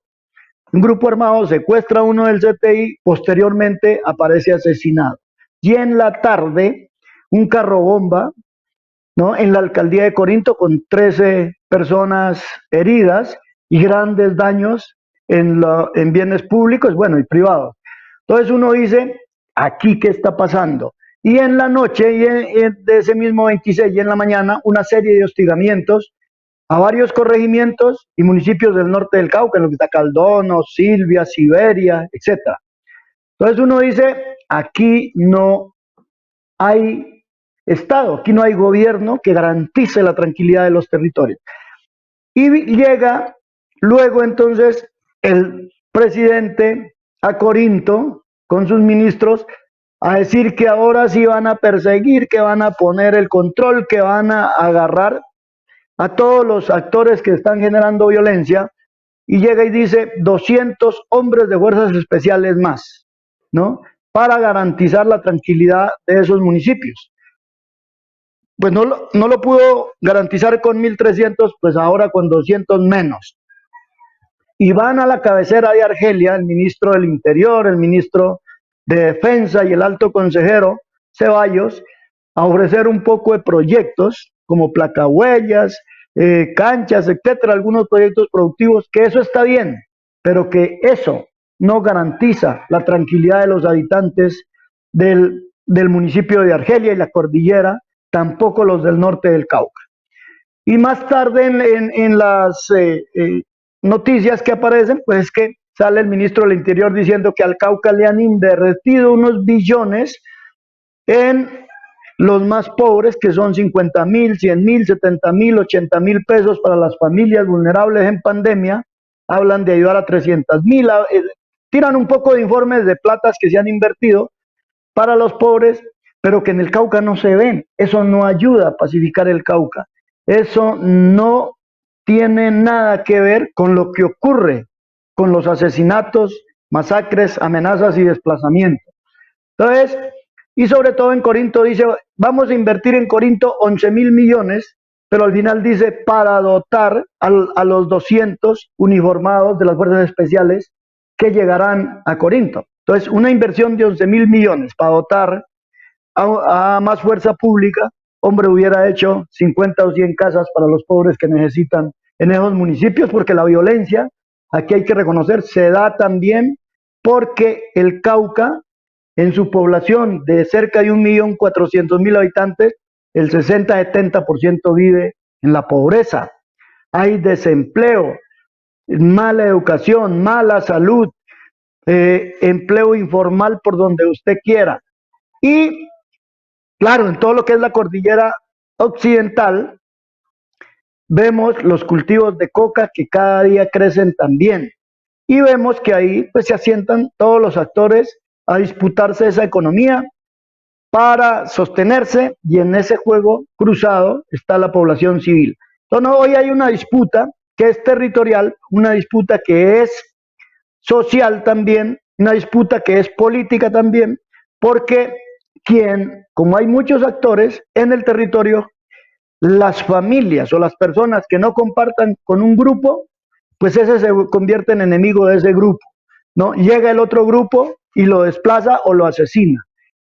Speaker 8: un grupo armado secuestra a uno del CTI, posteriormente aparece asesinado. Y en la tarde, un carro bomba, ¿no? En la alcaldía de Corinto con 13 personas heridas y grandes daños en bienes públicos, bueno, y privados. Entonces uno dice, ¿aquí qué está pasando? Y en la noche de ese mismo 26 y en la mañana, una serie de hostigamientos a varios corregimientos y municipios del norte del Cauca, en lo que está Caldono, Silvia, Siberia, etc. Entonces uno dice, aquí no hay Estado, aquí no hay gobierno que garantice la tranquilidad de los territorios. Y llega luego entonces el presidente a Corinto con sus ministros a decir que ahora sí van a perseguir, que van a poner el control, que van a agarrar a todos los actores que están generando violencia, y llega y dice 200 hombres de fuerzas especiales más, ¿no? Para garantizar la tranquilidad de esos municipios. Pues no lo pudo garantizar con 1.300, pues ahora con 200 menos. Y van a la cabecera de Argelia, el ministro del Interior, el ministro de Defensa y el alto consejero Ceballos, a ofrecer un poco de proyectos como placahuellas, canchas, etcétera, algunos proyectos productivos, que eso está bien, pero que eso no garantiza la tranquilidad de los habitantes del municipio de Argelia y la cordillera, tampoco los del norte del Cauca. Y más tarde en las noticias que aparecen, pues es que sale el ministro del Interior diciendo que al Cauca le han invertido unos billones en los más pobres, que son 50.000, 100.000, 70.000, 80.000 pesos para las familias vulnerables en pandemia. Hablan de ayudar a 300.000, tiran un poco de informes de platas que se han invertido para los pobres, pero que en el Cauca no se ven. Eso no ayuda a pacificar el Cauca. Eso no tiene nada que ver con lo que ocurre con los asesinatos, masacres, amenazas y desplazamientos. Entonces, y sobre todo en Corinto dice, vamos a invertir en Corinto 11.000 millones, pero al final dice para dotar a los 200 uniformados de las fuerzas especiales que llegarán a Corinto. Entonces, una inversión de 11.000 millones para dotar a más fuerza pública, hombre, hubiera hecho 50 o 100 casas para los pobres que necesitan en esos municipios, porque la violencia, aquí hay que reconocer, se da también porque el Cauca, en su población de cerca de 1.400.000 habitantes, el 60-70% vive en la pobreza. Hay desempleo, mala educación, mala salud, empleo informal por donde usted quiera. Y claro, en todo lo que es la cordillera occidental, vemos los cultivos de coca que cada día crecen también. Y vemos que ahí pues se asientan todos los actores a disputarse esa economía para sostenerse, y en ese juego cruzado está la población civil. Entonces hoy hay una disputa que es territorial, una disputa que es social también, una disputa que es política también, porque como hay muchos actores en el territorio, las familias o las personas que no compartan con un grupo, pues ese se convierte en enemigo de ese grupo, ¿no? Llega el otro grupo y lo desplaza o lo asesina.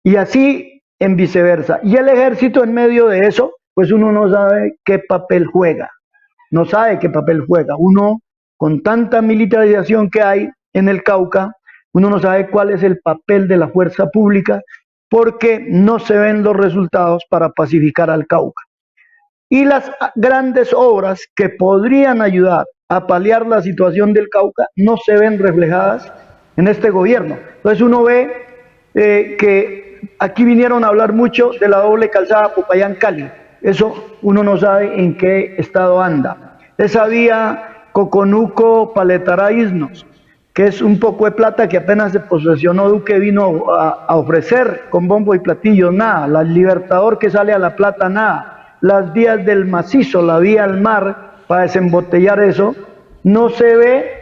Speaker 8: Y así en viceversa. Y el ejército en medio de eso, pues uno no sabe qué papel juega. No sabe qué papel juega. Uno, con tanta militarización que hay en el Cauca, uno no sabe cuál es el papel de la fuerza pública, porque no se ven los resultados para pacificar al Cauca. Y las grandes obras que podrían ayudar a paliar la situación del Cauca no se ven reflejadas en este gobierno. Entonces uno ve que aquí vinieron a hablar mucho de la doble calzada Popayán-Cali. Eso uno no sabe en qué estado anda. Esa vía Coconuco-Paletará-Isnos, que es un poco de plata que apenas se posesionó Duque, vino a ofrecer con bombo y platillo, nada. La Libertador que sale a La Plata, nada. Las vías del macizo, la vía al mar para desembotellar eso, no se ve,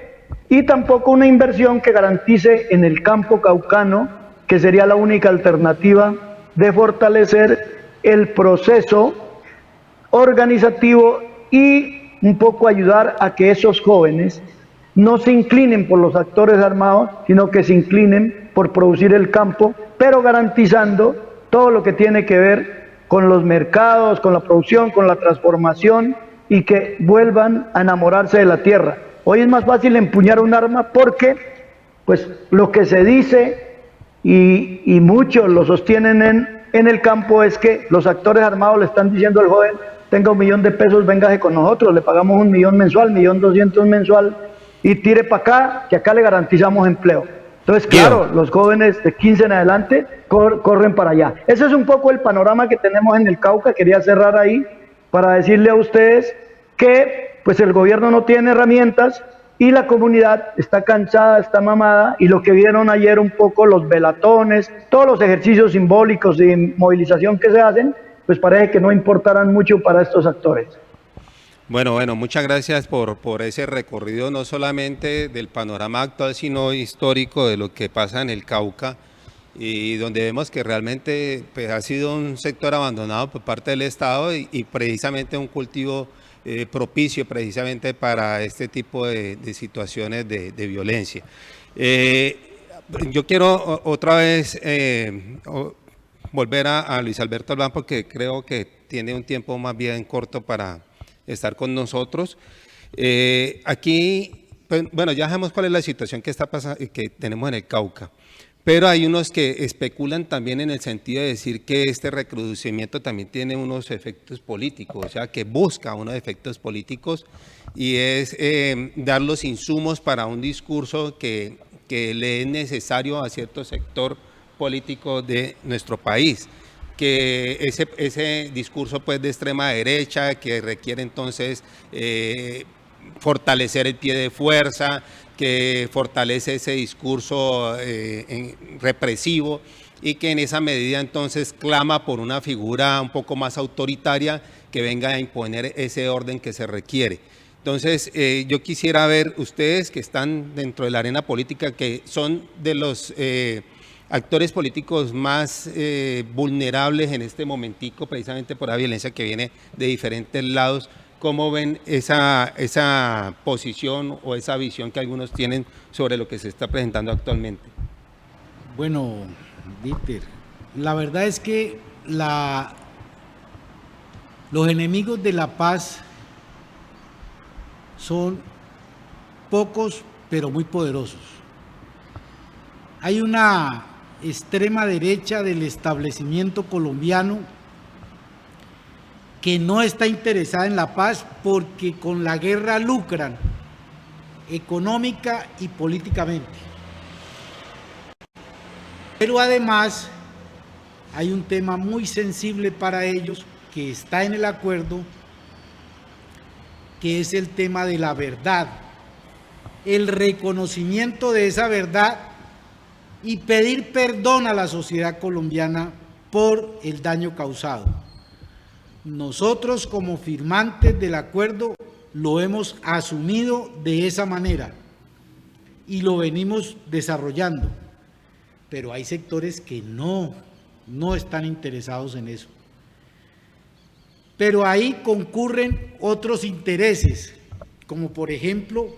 Speaker 8: y tampoco una inversión que garantice en el campo caucano, que sería la única alternativa de fortalecer el proceso organizativo y un poco ayudar a que esos jóvenes no se inclinen por los actores armados, sino que se inclinen por producir el campo, pero garantizando todo lo que tiene que ver con los mercados, con la producción, con la transformación, y que vuelvan a enamorarse de la tierra. Hoy es más fácil empuñar un arma porque pues lo que se dice y muchos lo sostienen en el campo es que los actores armados le están diciendo al joven: tenga 1 millón de pesos, véngase con nosotros, le pagamos 1 millón mensual, 1.200.000 mensual, y tire para acá, que acá le garantizamos empleo. Entonces, claro, los jóvenes de 15 en adelante corren para allá. Ese es un poco el panorama que tenemos en el Cauca. Quería cerrar ahí para decirle a ustedes que pues el gobierno no tiene herramientas y la comunidad está cansada, está mamada, y lo que vieron ayer un poco, los velatones, todos los ejercicios simbólicos y movilización que se hacen, pues parece que no importarán mucho para estos actores.
Speaker 4: Bueno, muchas gracias por ese recorrido, no solamente del panorama actual, sino histórico de lo que pasa en el Cauca, y donde vemos que realmente pues, ha sido un sector abandonado por parte del Estado y precisamente un cultivo propicio precisamente para este tipo de situaciones de violencia. Yo quiero otra vez volver a Luis Alberto Albán, porque creo que tiene un tiempo más bien corto para estar con nosotros. Aquí, pues, bueno, ya sabemos cuál es la situación que está pasando, que tenemos en el Cauca, pero hay unos que especulan también en el sentido de decir que este recrudecimiento también tiene unos efectos políticos, o sea, que busca unos efectos políticos, y es dar los insumos para un discurso que le es necesario a cierto sector político de nuestro país, que ese discurso pues de extrema derecha que requiere entonces fortalecer el pie de fuerza, que fortalece ese discurso represivo y que en esa medida entonces clama por una figura un poco más autoritaria que venga a imponer ese orden que se requiere. Entonces, yo quisiera ver ustedes que están dentro de la arena política, que son de los actores políticos más vulnerables en este momentico, precisamente por la violencia que viene de diferentes lados. ¿Cómo ven esa posición o esa visión que algunos tienen sobre lo que se está presentando actualmente?
Speaker 5: Bueno, Dieter, la verdad es que los enemigos de la paz son pocos, pero muy poderosos. Hay una extrema derecha del establecimiento colombiano que no está interesada en la paz porque con la guerra lucran económica y políticamente. Pero además hay un tema muy sensible para ellos que está en el acuerdo, que es el tema de la verdad, el reconocimiento de esa verdad y pedir perdón a la sociedad colombiana por el daño causado. Nosotros como firmantes del acuerdo lo hemos asumido de esa manera y lo venimos desarrollando, pero hay sectores que no están interesados en eso. Pero ahí concurren otros intereses, como por ejemplo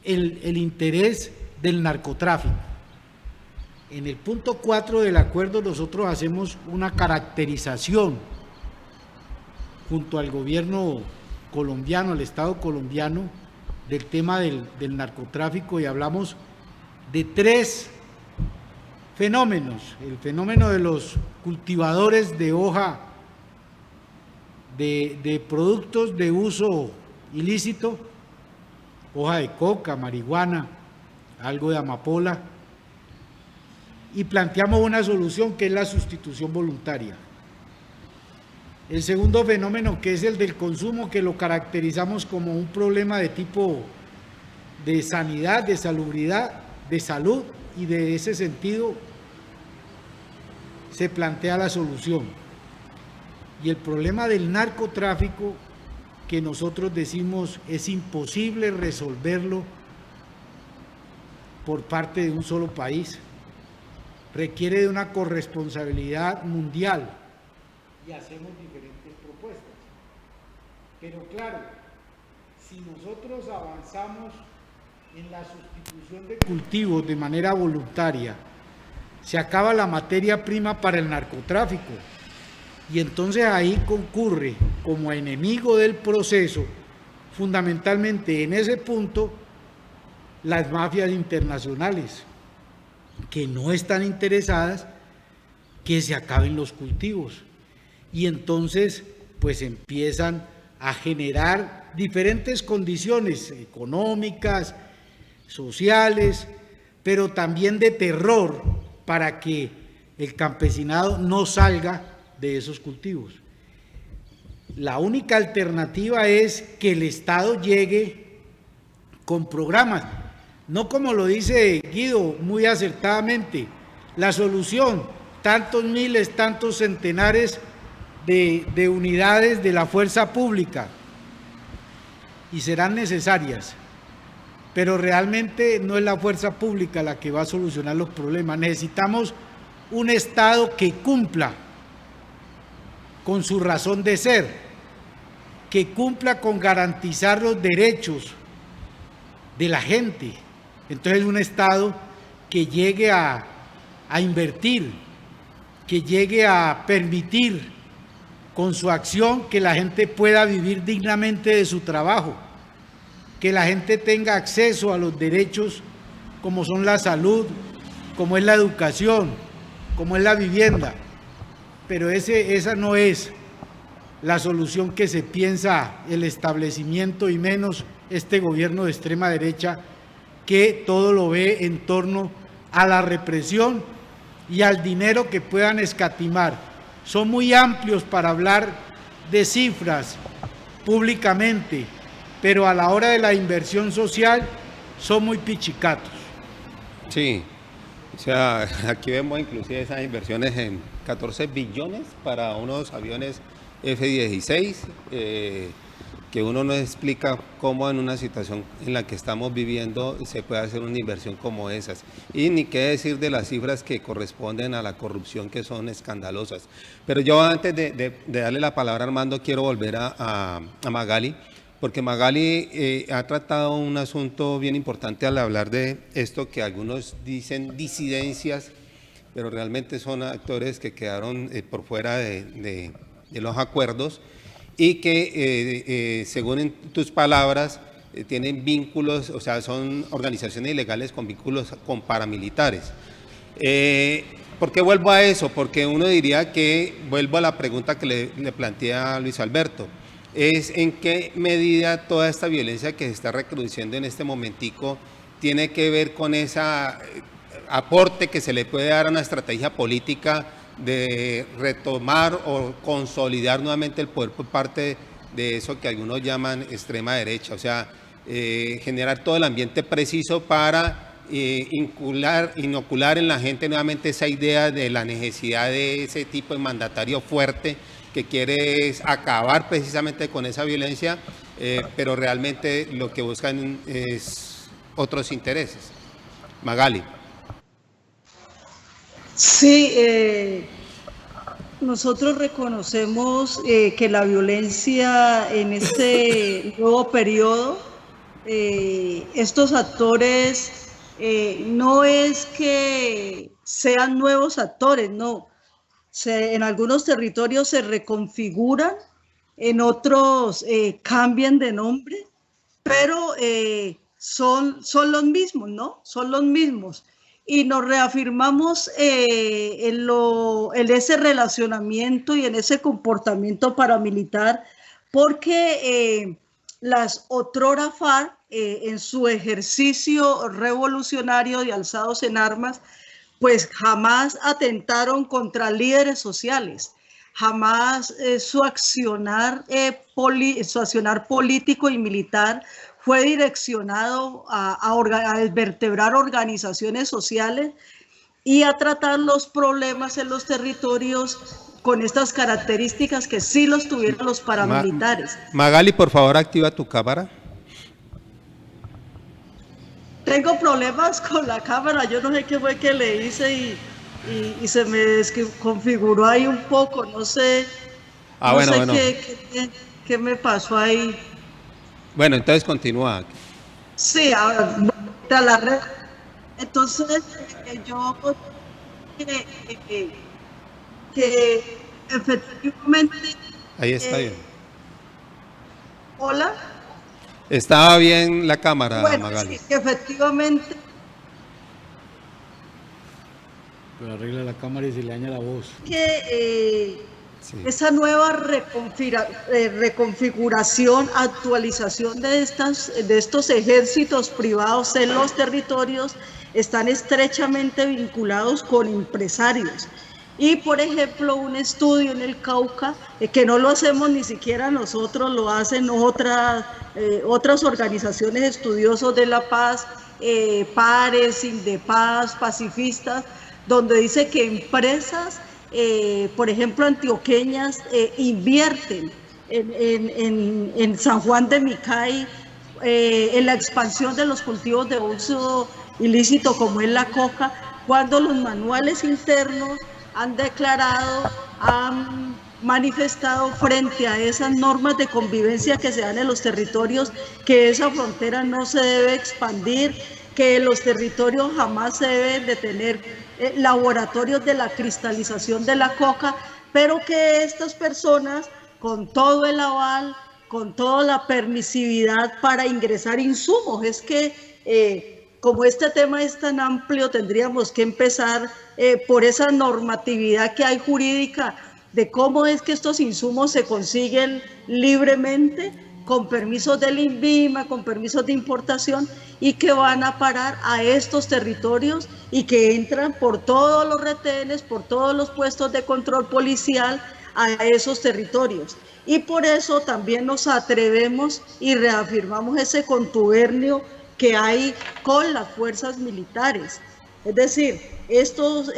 Speaker 5: el interés del narcotráfico. En el punto 4 del acuerdo nosotros hacemos una caracterización junto al gobierno colombiano, al Estado colombiano, del tema del narcotráfico y hablamos de 3 fenómenos. El fenómeno de los cultivadores de hoja, de productos de uso ilícito, hoja de coca, marihuana, algo de amapola, y planteamos una solución que es la sustitución voluntaria. El segundo fenómeno, que es el del consumo, que lo caracterizamos como un problema de tipo de sanidad, de salubridad, de salud, y de ese sentido se plantea la solución. Y el problema del narcotráfico, que nosotros decimos es imposible resolverlo por parte de un solo país, requiere de una corresponsabilidad mundial y hacemos diferentes propuestas. Pero claro, si nosotros avanzamos en la sustitución de cultivos de manera voluntaria, se acaba la materia prima para el narcotráfico y entonces ahí concurre como enemigo del proceso, fundamentalmente en ese punto, las mafias internacionales, que no están interesadas que se acaben los cultivos y entonces pues empiezan a generar diferentes condiciones económicas, sociales, pero también de terror para que el campesinado no salga de esos cultivos. La única alternativa es que el Estado llegue con programas, no como lo dice Guido muy acertadamente, la solución, tantos miles, tantos centenares de unidades de la fuerza pública, y serán necesarias, pero realmente no es la fuerza pública la que va a solucionar los problemas. Necesitamos un Estado que cumpla con su razón de ser, que cumpla con garantizar los derechos de la gente. Entonces un Estado que llegue a invertir, que llegue a permitir con su acción que la gente pueda vivir dignamente de su trabajo, que la gente tenga acceso a los derechos como son la salud, como es la educación, como es la vivienda. Pero esa no es la solución que se piensa el establecimiento y menos este gobierno de extrema derecha que todo lo ve en torno a la represión y al dinero que puedan escatimar. Son muy amplios para hablar de cifras públicamente, pero a la hora de la inversión social son muy pichicatos.
Speaker 4: Sí, o sea, aquí vemos inclusive esas inversiones en 14 billones para unos aviones F-16, que uno no explica cómo en una situación en la que estamos viviendo se puede hacer una inversión como esas. Y ni qué decir de las cifras que corresponden a la corrupción, que son escandalosas. Pero yo antes de darle la palabra a Armando, quiero volver a Magali, porque Magali ha tratado un asunto bien importante al hablar de esto que algunos dicen disidencias, pero realmente son actores que quedaron por fuera de los acuerdos, y que, según en tus palabras, tienen vínculos, o sea, son organizaciones ilegales con vínculos con paramilitares. ¿Por qué vuelvo a eso? Porque uno diría que, vuelvo a la pregunta que le planteé a Luis Alberto, es en qué medida toda esta violencia que se está recrudeciendo en este momentico tiene que ver con ese aporte que se le puede dar a una estrategia política de retomar o consolidar nuevamente el poder por parte de eso que algunos llaman extrema derecha, o sea, generar todo el ambiente preciso para inocular en la gente nuevamente esa idea de la necesidad de ese tipo de mandatario fuerte que quiere acabar precisamente con esa violencia, pero realmente lo que buscan es otros intereses. Magali.
Speaker 6: Sí, nosotros reconocemos que la violencia en este nuevo periodo, estos actores no es que sean nuevos actores, no. En algunos territorios se reconfiguran, en otros cambian de nombre, pero son los mismos, ¿no? Son los mismos. Y nos reafirmamos en ese relacionamiento y en ese comportamiento paramilitar, porque las otrora FARC, en su ejercicio revolucionario de alzados en armas, pues jamás atentaron contra líderes sociales, jamás su accionar político y militar fue direccionado a vertebrar organizaciones sociales y a tratar los problemas en los territorios con estas características que sí los tuvieron los paramilitares.
Speaker 4: Magali, por favor, activa tu cámara.
Speaker 6: Tengo problemas con la cámara, yo no sé qué fue que le hice y se me desconfiguró ahí un poco, no sé,
Speaker 4: bueno.
Speaker 6: qué me pasó ahí.
Speaker 4: Bueno, entonces continúa.
Speaker 6: Sí, ahora a la red. Entonces, yo que efectivamente...
Speaker 4: Ahí está bien.
Speaker 6: Hola.
Speaker 4: Estaba bien la cámara,
Speaker 6: bueno,
Speaker 4: Magali.
Speaker 6: Sí, que efectivamente...
Speaker 5: Pero arregla la cámara y se le daña la voz.
Speaker 6: Sí. Esa nueva reconfiguración, actualización de estos ejércitos privados en los territorios están estrechamente vinculados con empresarios. Y, por ejemplo, un estudio en el Cauca, que no lo hacemos ni siquiera nosotros, lo hacen otras organizaciones estudiosos de la paz, pares, Indepaz, pacifistas, donde dice que empresas, por ejemplo, antioqueñas, invierten en San Juan de Micay, en la expansión de los cultivos de uso ilícito como es la coca, cuando los manuales internos han declarado, han manifestado frente a esas normas de convivencia que se dan en los territorios, que esa frontera no se debe expandir, que los territorios jamás se deben de tener laboratorios de la cristalización de la coca, pero que estas personas, con todo el aval, con toda la permisividad para ingresar insumos, es que como este tema es tan amplio, tendríamos que empezar por esa normatividad que hay jurídica de cómo es que estos insumos se consiguen libremente, con permisos del INVIMA, con permisos de importación, y que van a parar a estos territorios y que entran por todos los retenes, por todos los puestos de control policial a esos territorios. Y por eso también nos atrevemos y reafirmamos ese contubernio que hay con las fuerzas militares. Es decir, estos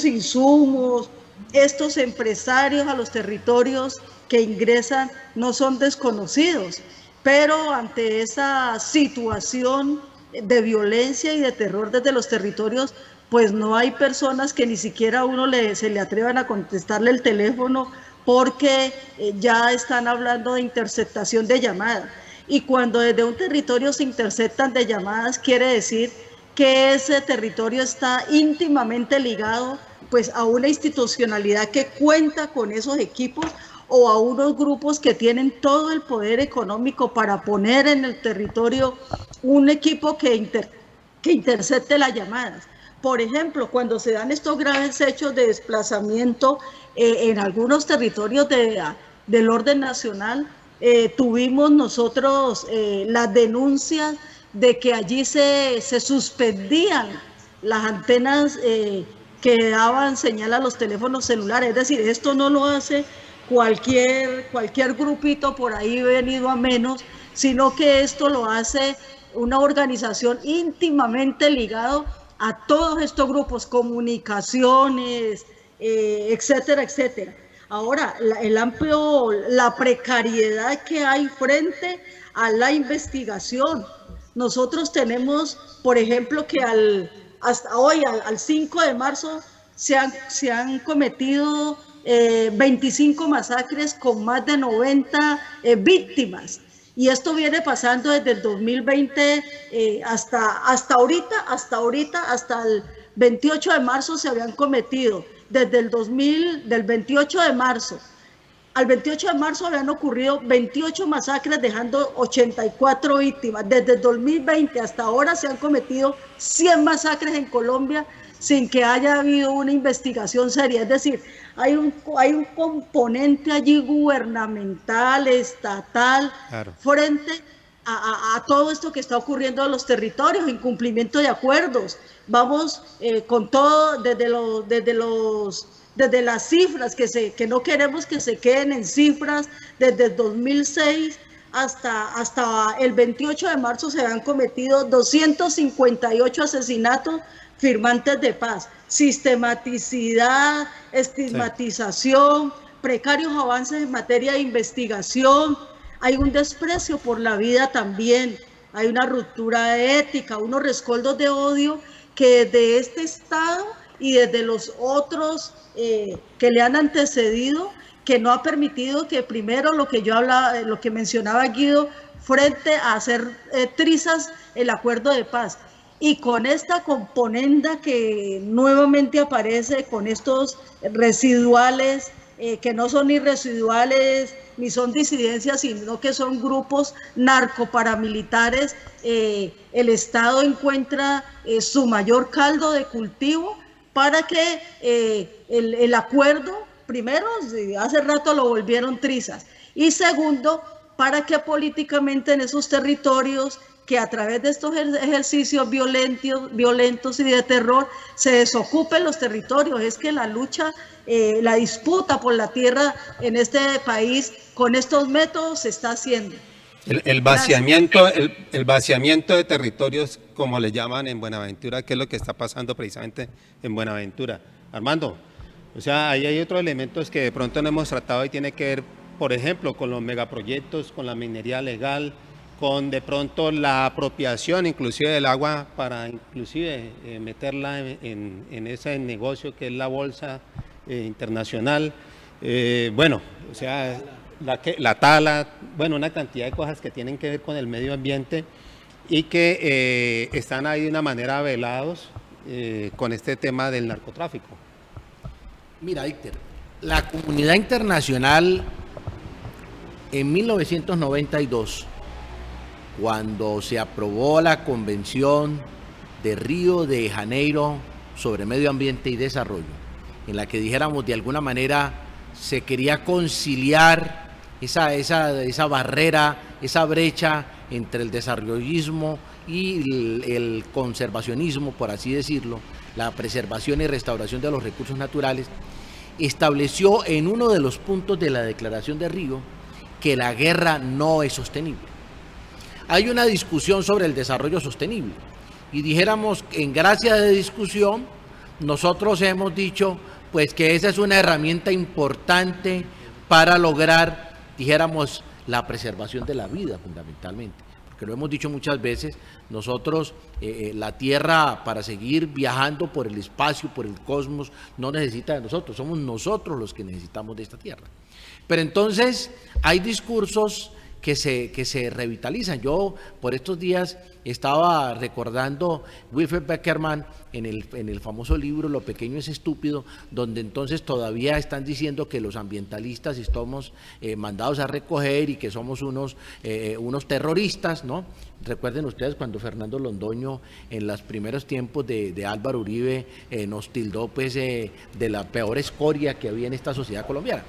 Speaker 6: insumos, estos empresarios a los territorios que ingresan no son desconocidos, pero ante esa situación de violencia y de terror desde los territorios, pues no hay personas que ni siquiera a uno se le atrevan a contestarle el teléfono porque ya están hablando de interceptación de llamadas. Y cuando desde un territorio se interceptan de llamadas, quiere decir que ese territorio está íntimamente ligado pues a una institucionalidad que cuenta con esos equipos o a unos grupos que tienen todo el poder económico para poner en el territorio un equipo que intercepte las llamadas. Por ejemplo, cuando se dan estos graves hechos de desplazamiento en algunos territorios del orden nacional, tuvimos nosotros las denuncias de que allí se suspendían las antenas que daban señal a los teléfonos celulares. Es decir, esto no lo hace cualquier grupito por ahí venido a menos, sino que esto lo hace una organización íntimamente ligada a todos estos grupos, comunicaciones, etcétera, etcétera. Ahora, la precariedad que hay frente a la investigación. Nosotros tenemos, por ejemplo, que hasta hoy, al 5 de marzo, se han cometido 25 masacres con más de 90 víctimas. Y esto viene pasando desde el 2020 hasta ahorita, hasta el 28 de marzo se habían cometido. Desde del 28 de marzo al 28 de marzo habían ocurrido 28 masacres dejando 84 víctimas. Desde el 2020 hasta ahora se han cometido 100 masacres en Colombia sin que haya habido una investigación seria. Es decir, hay un componente allí gubernamental, estatal, claro, frente a todo esto que está ocurriendo en los territorios, incumplimiento de acuerdos. Vamos con todo desde las cifras, que no queremos que se queden en cifras. Desde el 2006 hasta el 28 de marzo se han cometido 258 asesinatos firmantes de paz, sistematicidad, estigmatización, precarios avances en materia de investigación. Hay un desprecio por la vida también, hay una ruptura ética, unos rescoldos de odio que desde este Estado y desde los otros que le han antecedido, que no ha permitido que primero lo que mencionaba Guido, frente a hacer trizas el acuerdo de paz. Y con esta componenda que nuevamente aparece, con estos residuales, que no son ni residuales ni son disidencias, sino que son grupos narcoparamilitares, el Estado encuentra su mayor caldo de cultivo para que el acuerdo, primero, hace rato lo volvieron trizas, y segundo, para que políticamente en esos territorios, que a través de estos ejercicios violentos y de terror se desocupen los territorios. Es que la lucha, la disputa por la tierra en este país con estos métodos se está haciendo.
Speaker 4: El vaciamiento de territorios, como le llaman en Buenaventura, que es lo que está pasando precisamente en Buenaventura. Armando, o sea, ahí hay otros elementos que de pronto no hemos tratado y tiene que ver, por ejemplo, con los megaproyectos, con la minería legal, con de pronto la apropiación inclusive del agua para inclusive meterla en ese negocio que es la bolsa internacional. Bueno, o sea, la tala, bueno, una cantidad de cosas que tienen que ver con el medio ambiente y que están ahí de una manera velados con este tema del narcotráfico.
Speaker 7: Mira, Víctor, la comunidad internacional en 1992, cuando se aprobó la Convención de Río de Janeiro sobre Medio Ambiente y Desarrollo, en la que dijéramos de alguna manera se quería conciliar esa barrera, esa brecha entre el desarrollismo y el conservacionismo, por así decirlo, la preservación y restauración de los recursos naturales, estableció en uno de los puntos de la Declaración de Río que la guerra no es sostenible. Hay una discusión sobre el desarrollo sostenible y dijéramos, en gracia de discusión, nosotros hemos dicho pues que esa es una herramienta importante para lograr, dijéramos, la preservación de la vida fundamentalmente. Porque lo hemos dicho muchas veces, nosotros, la Tierra, para seguir viajando por el espacio, por el cosmos, no necesita de nosotros, somos nosotros los que necesitamos de esta Tierra. Pero entonces hay discursos que se revitalizan. Yo por estos días estaba recordando Wilfred Beckerman en el famoso libro Lo pequeño es estúpido, donde entonces todavía están diciendo que los ambientalistas estamos mandados a recoger y que somos unos terroristas, ¿no? Recuerden ustedes cuando Fernando Londoño en los primeros tiempos de Álvaro Uribe nos tildó pues de la peor escoria que había en esta sociedad colombiana.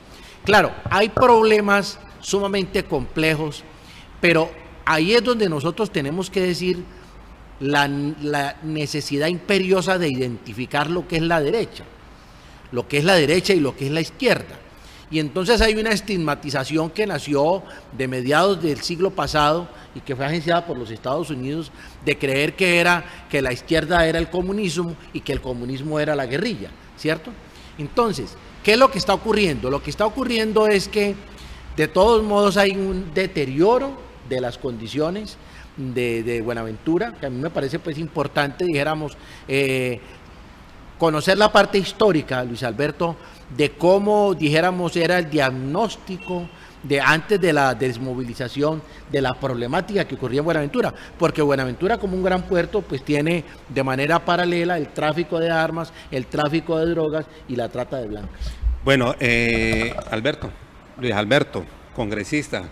Speaker 7: Claro, hay problemas sumamente complejos, pero ahí es donde nosotros tenemos que decir la necesidad imperiosa de identificar lo que es la derecha y lo que es la izquierda. Y entonces hay una estigmatización que nació de mediados del siglo pasado y que fue agenciada por los Estados Unidos de creer que la izquierda era el comunismo y que el comunismo era la guerrilla, ¿cierto? Entonces, ¿qué es lo que está ocurriendo? Lo que está ocurriendo es que de todos modos hay un deterioro de las condiciones de Buenaventura, que a mí me parece pues importante, dijéramos, conocer la parte histórica, Luis Alberto, de cómo, dijéramos, era el diagnóstico de antes de la desmovilización de la problemática que ocurría en Buenaventura, porque Buenaventura como un gran puerto pues tiene de manera paralela el tráfico de armas, el tráfico de drogas y la trata de blancas.
Speaker 4: Bueno, Luis Alberto, congresista,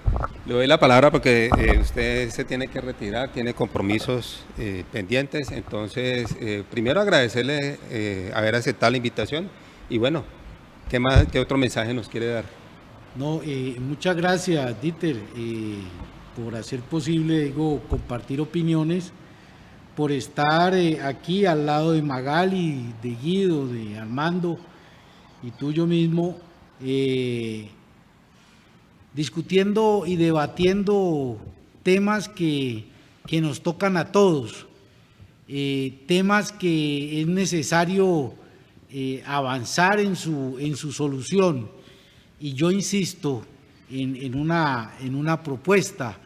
Speaker 4: le doy la palabra porque usted se tiene que retirar, tiene compromisos pendientes, entonces primero agradecerle haber aceptado la invitación y bueno, ¿qué otro mensaje nos quiere dar?
Speaker 5: No, muchas gracias, Dieter, por hacer posible, compartir opiniones, por estar aquí al lado de Magali, de Guido, de Armando y tuyo mismo, discutiendo y debatiendo temas que nos tocan a todos, temas que es necesario avanzar en su solución. Y yo insisto en una propuesta,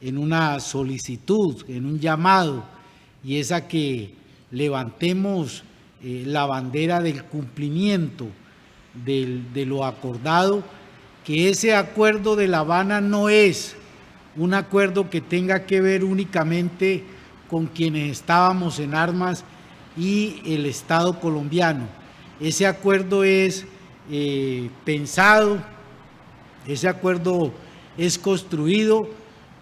Speaker 5: en una solicitud, en un llamado, y es a que levantemos la bandera del cumplimiento de lo acordado, que ese acuerdo de La Habana no es un acuerdo que tenga que ver únicamente con quienes estábamos en armas y el Estado colombiano. Ese acuerdo es pensado, ese acuerdo es construido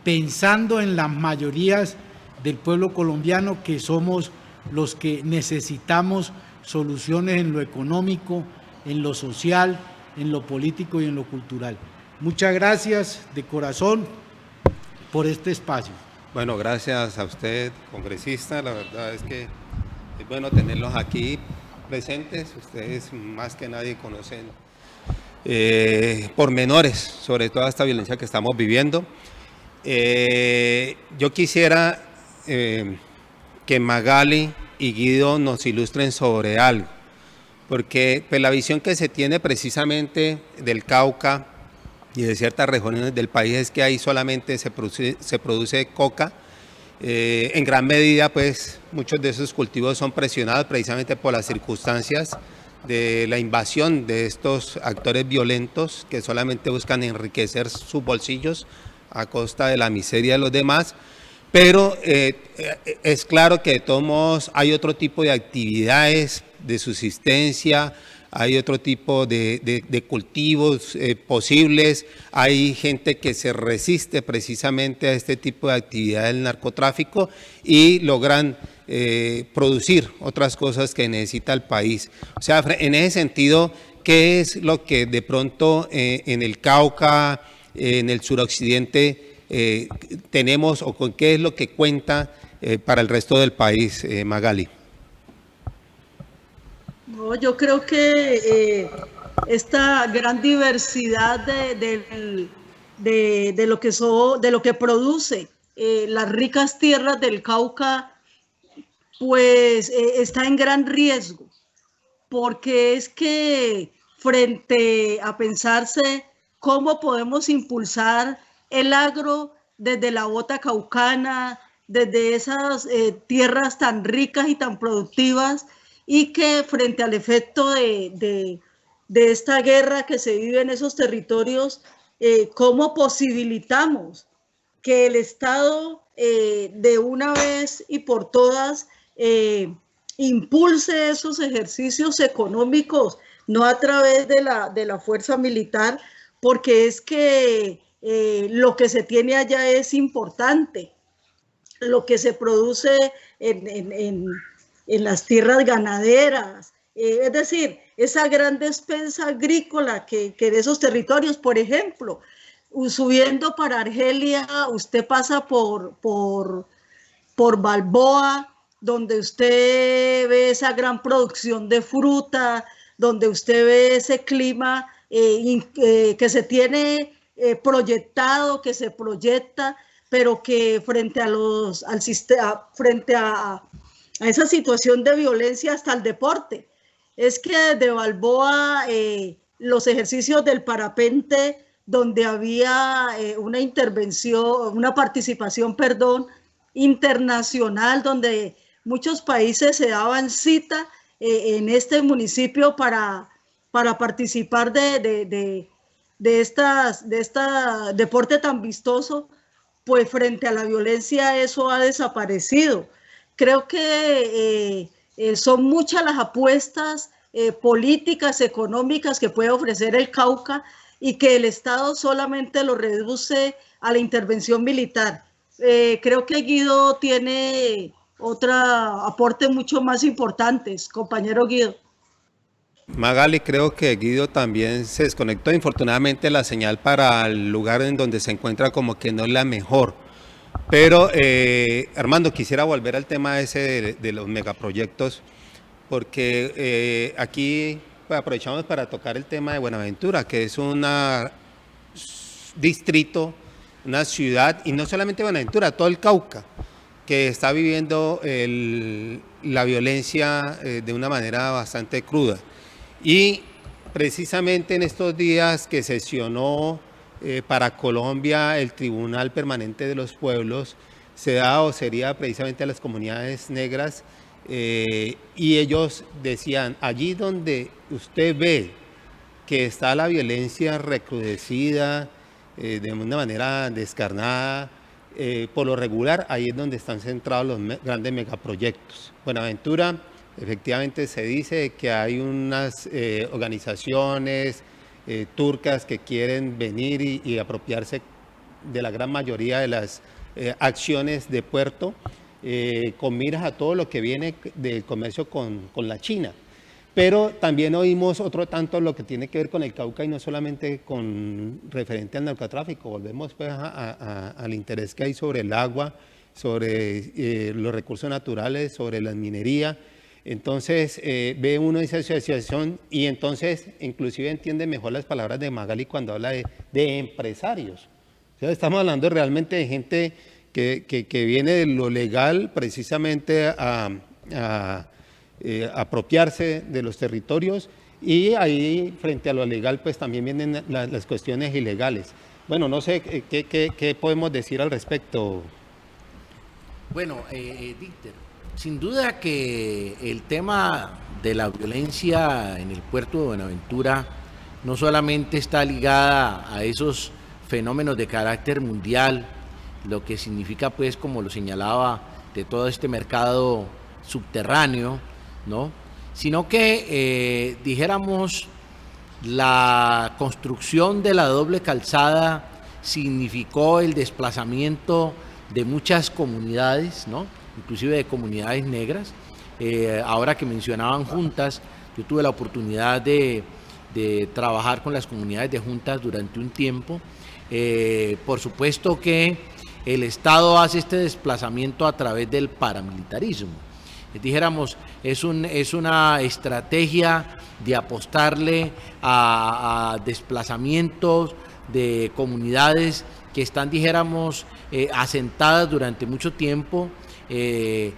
Speaker 5: pensando en las mayorías del pueblo colombiano, que somos los que necesitamos soluciones en lo económico, en lo social, en lo político y en lo cultural. Muchas gracias de corazón por este espacio.
Speaker 4: Bueno, gracias a usted, congresista, la verdad es que es bueno tenerlos aquí presentes, ustedes más que nadie conocen pormenores sobre toda esta violencia que estamos viviendo. Yo quisiera que Magali y Guido nos ilustren sobre algo, porque pues, la visión que se tiene precisamente del Cauca y de ciertas regiones del país es que ahí solamente se produce coca. En gran medida, pues, muchos de esos cultivos son presionados precisamente por las circunstancias de la invasión de estos actores violentos que solamente buscan enriquecer sus bolsillos a costa de la miseria de los demás. Pero es claro que de todos modos hay otro tipo de actividades de subsistencia, hay otro tipo de cultivos posibles, hay gente que se resiste precisamente a este tipo de actividad del narcotráfico y logran producir otras cosas que necesita el país. O sea, en ese sentido, ¿qué es lo que de pronto en el Cauca, en el suroccidente tenemos o con qué es lo que cuenta para el resto del país, Magali.
Speaker 6: No, yo creo que esta gran diversidad de lo que produce las ricas tierras del Cauca, pues está en gran riesgo, porque es que frente a pensarse cómo podemos impulsar el agro desde la bota caucana, desde esas tierras tan ricas y tan productivas, y que frente al efecto de esta guerra que se vive en esos territorios, cómo posibilitamos que el Estado de una vez y por todas impulse esos ejercicios económicos, no a través de la fuerza militar, porque es que lo que se tiene allá es importante, lo que se produce en las tierras ganaderas, es decir, esa gran despensa agrícola que en esos territorios, por ejemplo, subiendo para Argelia, usted pasa por Balboa, donde usted ve esa gran producción de fruta, donde usted ve ese clima que se tiene proyectado, que se proyecta, pero que frente a esa situación de violencia hasta el deporte. Es que desde Balboa los ejercicios del parapente, donde había una intervención, una participación, internacional, donde muchos países se daban cita en este municipio para participar de este deporte tan vistoso, pues frente a la violencia eso ha desaparecido. Creo que son muchas las apuestas políticas, económicas que puede ofrecer el Cauca y que el Estado solamente lo reduce a la intervención militar. Creo que Guido tiene otro aporte mucho más importante, compañero Guido.
Speaker 4: Magali, creo que Guido también se desconectó. Infortunadamente la señal para el lugar en donde se encuentra como que no es la mejor. Pero Armando, quisiera volver al tema ese de los megaproyectos, porque aquí pues, aprovechamos para tocar el tema de Buenaventura, que es un distrito, una ciudad, y no solamente Buenaventura, todo el Cauca, que está viviendo la violencia de una manera bastante cruda. Y precisamente en estos días que sesionó para Colombia el Tribunal Permanente de los Pueblos, se da o sería precisamente a las comunidades negras, y ellos decían, allí donde usted ve que está la violencia recrudecida de una manera descarnada, por lo regular, ahí es donde están centrados los grandes megaproyectos. Buenaventura, efectivamente se dice que hay unas organizaciones turcas que quieren venir y apropiarse de la gran mayoría de las acciones de puerto, con miras a todo lo que viene del comercio con la China. Pero también oímos otro tanto lo que tiene que ver con el Cauca y no solamente con referente al narcotráfico. Volvemos pues al interés que hay sobre el agua, sobre los recursos naturales, sobre la minería. Entonces ve uno esa asociación y entonces inclusive entiende mejor las palabras de Magali cuando habla de empresarios. O sea, estamos hablando realmente de gente que viene de lo legal precisamente a apropiarse de los territorios, y ahí frente a lo legal pues también vienen las cuestiones ilegales. Bueno, no sé qué podemos decir al respecto.
Speaker 7: Bueno, Dieter, sin duda que el tema de la violencia en el puerto de Buenaventura no solamente está ligada a esos fenómenos de carácter mundial, lo que significa pues, como lo señalaba, de todo este mercado subterráneo, ¿no? Sino que, dijéramos, la construcción de la doble calzada significó el desplazamiento de muchas comunidades, ¿no? Inclusive de comunidades negras. Ahora que mencionaban juntas, yo tuve la oportunidad de trabajar con las comunidades de juntas durante un tiempo, Por supuesto que el Estado hace este desplazamiento a través del paramilitarismo. Dijéramos, es una estrategia de apostarle a desplazamientos de comunidades que están, dijéramos, asentadas durante mucho tiempo en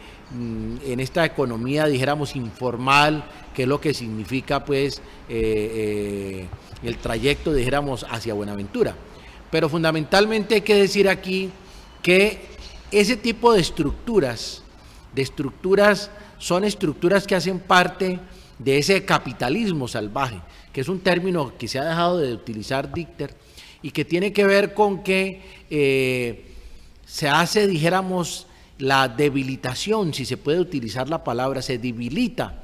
Speaker 7: esta economía, dijéramos, informal, que es lo que significa, pues, el trayecto, dijéramos, hacia Buenaventura. Pero fundamentalmente hay que decir aquí que ese tipo de estructuras son estructuras que hacen parte de ese capitalismo salvaje, que es un término que se ha dejado de utilizar, Dieter, y que tiene que ver con que se hace, dijéramos, la debilitación, si se puede utilizar la palabra, se debilita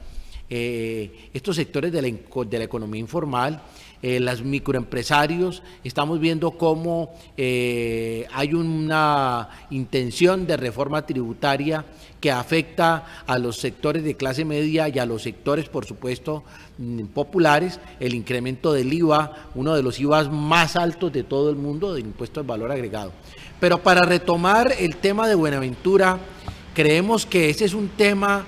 Speaker 7: estos sectores de la economía informal, los microempresarios. Estamos viendo cómo hay una intención de reforma tributaria que afecta a los sectores de clase media y a los sectores, por supuesto, populares. El incremento del IVA, uno de los IVAs más altos de todo el mundo, del impuesto al valor agregado. Pero para retomar el tema de Buenaventura, creemos que ese es un tema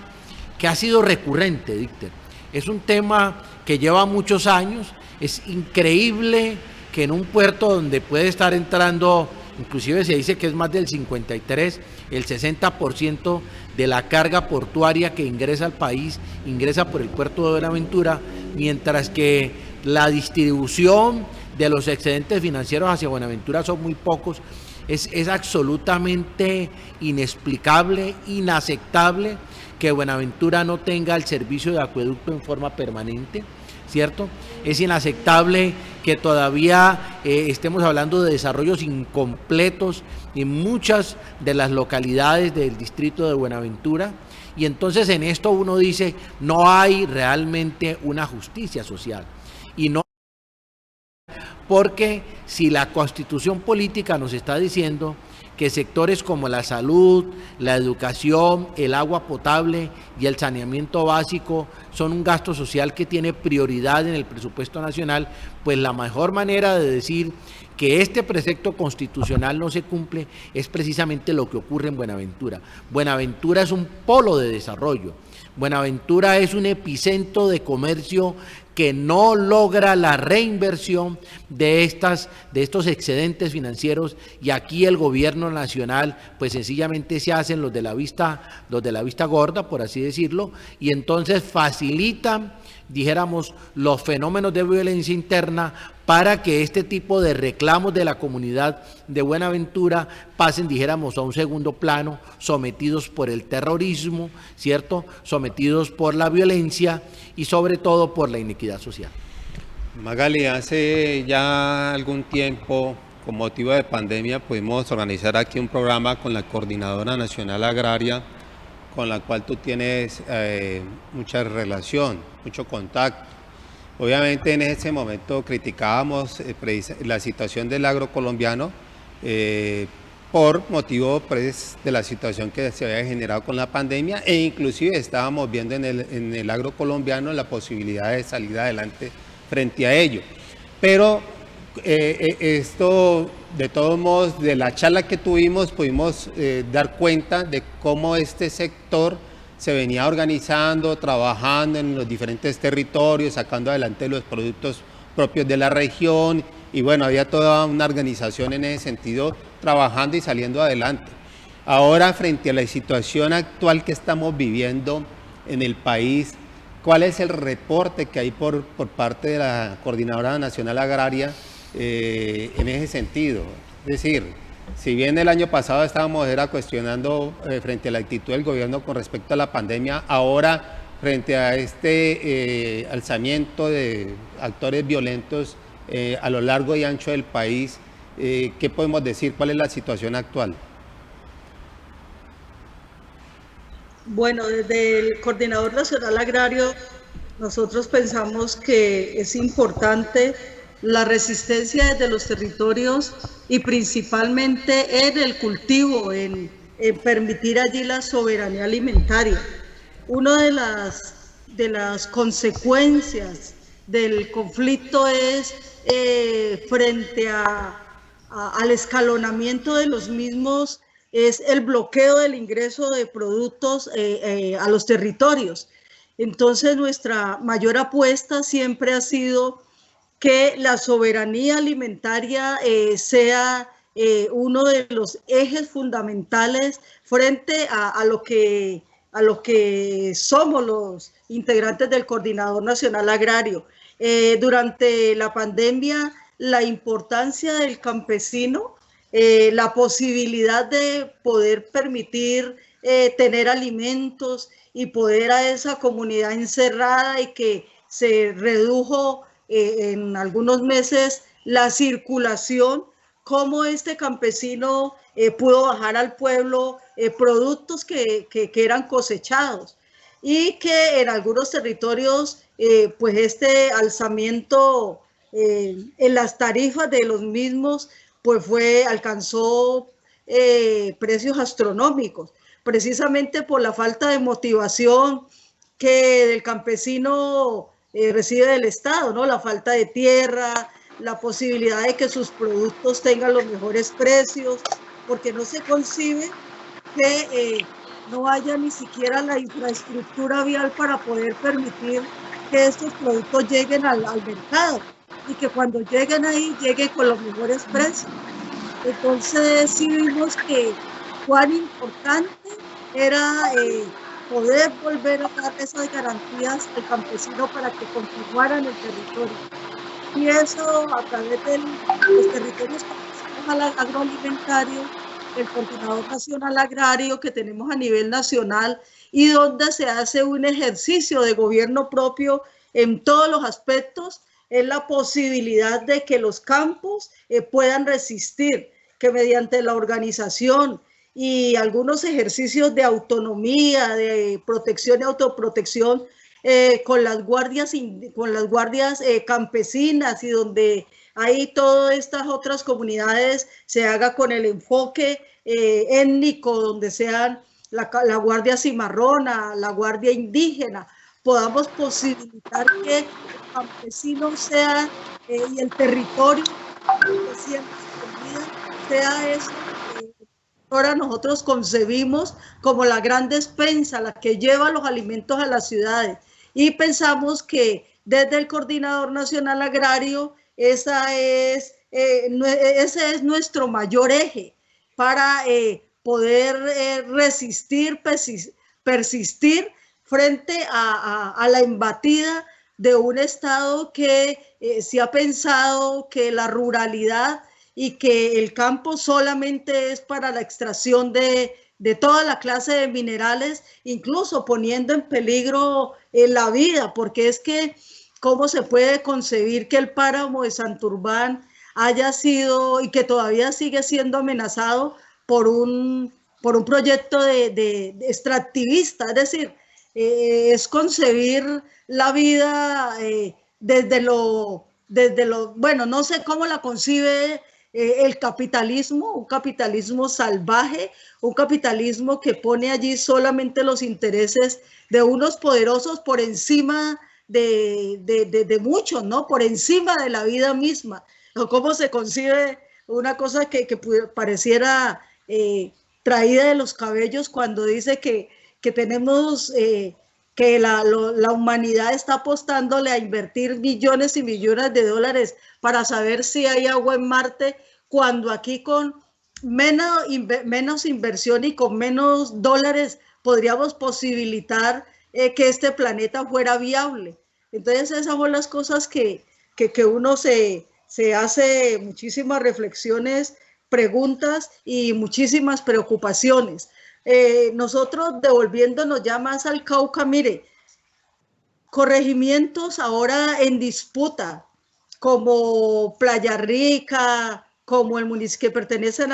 Speaker 7: que ha sido recurrente, Dieter. Es un tema que lleva muchos años. Es increíble que en un puerto donde puede estar entrando, inclusive se dice que es más del 53, el 60% de la carga portuaria que ingresa al país, ingresa por el puerto de Buenaventura, mientras que la distribución de los excedentes financieros hacia Buenaventura son muy pocos. Es absolutamente inexplicable, inaceptable que Buenaventura no tenga el servicio de acueducto en forma permanente, ¿cierto? Es inaceptable que todavía estemos hablando de desarrollos incompletos en muchas de las localidades del distrito de Buenaventura, y entonces en esto uno dice, no hay realmente una justicia social, y no, porque si la Constitución política nos está diciendo que sectores como la salud, la educación, el agua potable y el saneamiento básico son un gasto social que tiene prioridad en el presupuesto nacional, pues la mejor manera de decir que este precepto constitucional no se cumple es precisamente lo que ocurre en Buenaventura. Buenaventura es un polo de desarrollo. Buenaventura es un epicentro de comercio que no logra la reinversión de estos excedentes financieros, y aquí el gobierno nacional pues sencillamente se hacen los de la vista gorda, por así decirlo, y entonces facilitan, dijéramos, los fenómenos de violencia interna para que este tipo de reclamos de la comunidad de Buenaventura pasen, dijéramos, a un segundo plano, sometidos por el terrorismo, ¿cierto? Sometidos por la violencia y sobre todo por la inequidad social.
Speaker 4: Magali, hace ya algún tiempo, con motivo de pandemia, pudimos organizar aquí un programa con la Coordinadora Nacional Agraria, con la cual tú tienes mucha relación, mucho contacto. Obviamente en ese momento criticábamos la situación del agro colombiano por motivo pues, de la situación que se había generado con la pandemia, e inclusive estábamos viendo en el agro colombiano la posibilidad de salir adelante frente a ello. Pero esto, de todos modos, de la charla que tuvimos, pudimos dar cuenta de cómo este sector se venía organizando, trabajando en los diferentes territorios, sacando adelante los productos propios de la región, y bueno, había toda una organización en ese sentido trabajando y saliendo adelante. Ahora, frente a la situación actual que estamos viviendo en el país, ¿cuál es el reporte que hay por parte de la Coordinadora Nacional Agraria en ese sentido? Es decir, si bien el año pasado estábamos cuestionando frente a la actitud del gobierno con respecto a la pandemia, ahora frente a este alzamiento de actores violentos a lo largo y ancho del país, ¿qué podemos decir? ¿Cuál es la situación actual?
Speaker 6: Bueno, desde el Coordinador Nacional Agrario, nosotros pensamos que es importante la resistencia desde los territorios y principalmente en el cultivo, en permitir allí la soberanía alimentaria. Una de las consecuencias del conflicto es frente a al escalonamiento de los mismos es el bloqueo del ingreso de productos a los territorios. Entonces, nuestra mayor apuesta siempre ha sido que la soberanía alimentaria sea uno de los ejes fundamentales frente a lo que somos los integrantes del Coordinador Nacional Agrario. Durante la pandemia, la importancia del campesino, la posibilidad de poder permitir tener alimentos y poder a esa comunidad encerrada y que se redujo en algunos meses la circulación, cómo este campesino pudo bajar al pueblo productos que eran cosechados y que en algunos territorios pues este alzamiento en las tarifas de los mismos pues alcanzó precios astronómicos, precisamente por la falta de motivación que el campesino recibe del Estado, ¿no? La falta de tierra, la posibilidad de que sus productos tengan los mejores precios, porque no se concibe que no haya ni siquiera la infraestructura vial para poder permitir que estos productos lleguen al mercado y que cuando lleguen ahí, lleguen con los mejores precios. Entonces sí vimos que cuán importante era poder volver a dar esas garantías al campesino para que continuara en el territorio. Y eso a través de los territorios agroalimentarios, el Coordinador Nacional Agrario que tenemos a nivel nacional y donde se hace un ejercicio de gobierno propio en todos los aspectos, es la posibilidad de que los campos puedan resistir, que mediante la organización y algunos ejercicios de autonomía, de protección y autoprotección, con las guardias campesinas y donde hay todas estas otras comunidades, se haga con el enfoque étnico, donde sean la guardia cimarrona, la guardia indígena, podamos posibilitar que el campesino sea y el territorio que siempre sea eso que ahora nosotros concebimos como la gran despensa, la que lleva los alimentos a las ciudades. Y pensamos que desde el Coordinador Nacional Agrario ese es nuestro mayor eje para poder resistir, persistir frente a la embatida de un Estado que se ha pensado que la ruralidad y que el campo solamente es para la extracción de toda la clase de minerales, incluso poniendo en peligro la vida, porque es que cómo se puede concebir que el páramo de Santurbán haya sido y que todavía sigue siendo amenazado por un proyecto de extractivista, es decir, es concebir la vida desde lo, bueno, no sé cómo la concibe el capitalismo, un capitalismo salvaje, un capitalismo que pone allí solamente los intereses de unos poderosos por encima de muchos, ¿no? Por encima de la vida misma. ¿Cómo se concibe una cosa que pareciera traída de los cabellos cuando dice que tenemos, que la humanidad está apostándole a invertir millones y millones de dólares para saber si hay agua en Marte, cuando aquí con menos inversión y con menos dólares podríamos posibilitar que este planeta fuera viable? Entonces esas son las cosas que uno se hace muchísimas reflexiones, preguntas y muchísimas preocupaciones. Nosotros devolviéndonos ya más al Cauca, mire, corregimientos ahora en disputa, como Playa Rica, como el municipio que pertenecen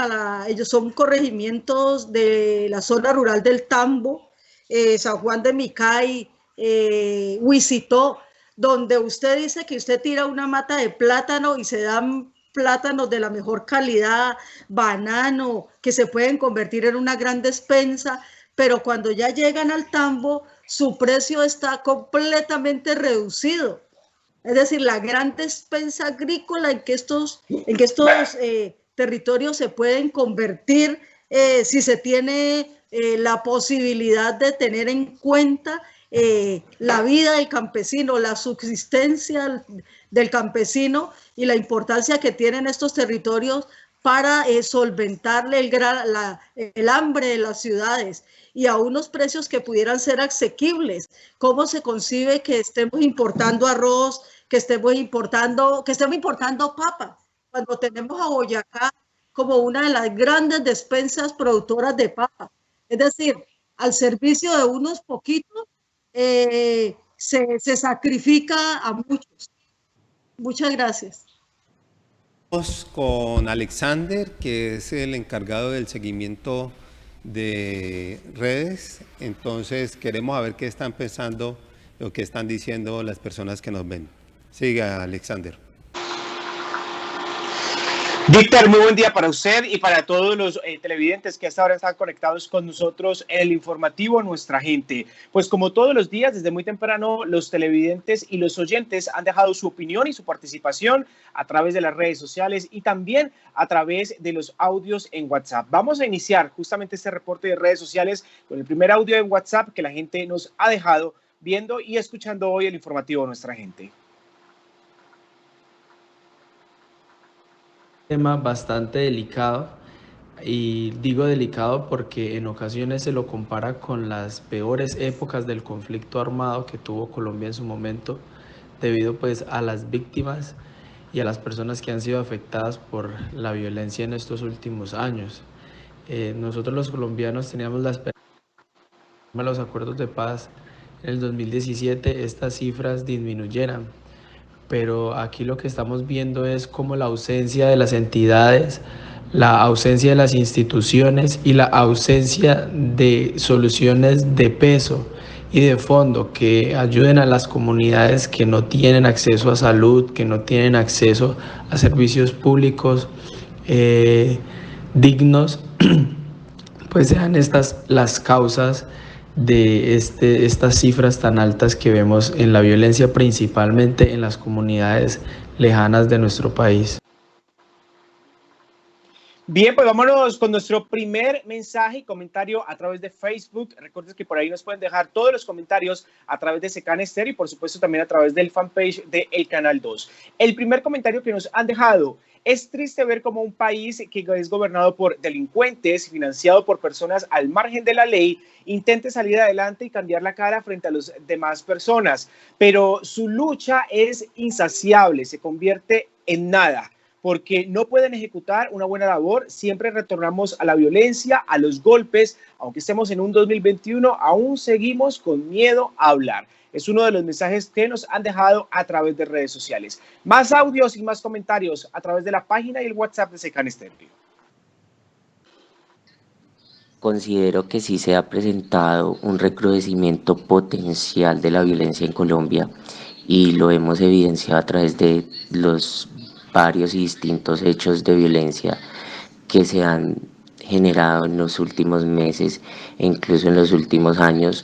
Speaker 6: ellos son corregimientos de la zona rural del Tambo, San Juan de Micay, Huicitó, donde usted dice que usted tira una mata de plátano y se dan plátanos de la mejor calidad, banano, que se pueden convertir en una gran despensa, pero cuando ya llegan al Tambo, su precio está completamente reducido. Es decir, la gran despensa agrícola en que estos territorios se pueden convertir si se tiene la posibilidad de tener en cuenta la vida del campesino, la subsistencia del campesino y la importancia que tienen estos territorios para solventarle el hambre de las ciudades y a unos precios que pudieran ser asequibles. ¿Cómo se concibe que estemos importando arroz, que estemos importando papa, cuando tenemos a Boyacá como una de las grandes despensas productoras de papa? Es decir, al servicio de unos poquitos se sacrifica a muchos. Muchas gracias.
Speaker 4: Vamos con Alexander, que es el encargado del seguimiento de redes. Entonces queremos saber qué están pensando o qué están diciendo las personas que nos ven. Siga, Alexander.
Speaker 9: Víctor, muy buen día para usted y para todos los televidentes que hasta ahora están conectados con nosotros en el informativo Nuestra Gente. Pues como todos los días, desde muy temprano, los televidentes y los oyentes han dejado su opinión y su participación a través de las redes sociales y también a través de los audios en WhatsApp. Vamos a iniciar justamente este reporte de redes sociales con el primer audio en WhatsApp que la gente nos ha dejado viendo y escuchando hoy el informativo Nuestra Gente.
Speaker 10: Tema bastante delicado, y digo delicado porque en ocasiones se lo compara con las peores épocas del conflicto armado que tuvo Colombia en su momento, debido pues a las víctimas y a las personas que han sido afectadas por la violencia en estos últimos años. Nosotros los colombianos teníamos la esperanza de los acuerdos de paz en el 2017 estas cifras disminuyeran, pero aquí lo que estamos viendo es cómo la ausencia de las entidades, la ausencia de las instituciones y la ausencia de soluciones de peso y de fondo que ayuden a las comunidades que no tienen acceso a salud, que no tienen acceso a servicios públicos dignos, pues sean estas las causas de estas cifras tan altas que vemos en la violencia, principalmente en las comunidades lejanas de nuestro país.
Speaker 9: Bien, pues vámonos con nuestro primer mensaje y comentario a través de Facebook. Recuerden que por ahí nos pueden dejar todos los comentarios a través de Secan Estéreo y por supuesto también a través del fanpage de El Canal 2. El primer comentario que nos han dejado: es triste ver cómo un país que es gobernado por delincuentes, financiado por personas al margen de la ley, intente salir adelante y cambiar la cara frente a las demás personas. Pero su lucha es insaciable, se convierte en nada, porque no pueden ejecutar una buena labor. Siempre retornamos a la violencia, a los golpes. Aunque estemos en un 2021, aún seguimos con miedo a hablar. Es uno de los mensajes que nos han dejado a través de redes sociales. Más audios y más comentarios a través de la página y el WhatsApp de Secan Estéreo.
Speaker 11: Considero que sí se ha presentado un recrudecimiento potencial de la violencia en Colombia y lo hemos evidenciado a través de los varios y distintos hechos de violencia que se han generado en los últimos meses e incluso en los últimos años.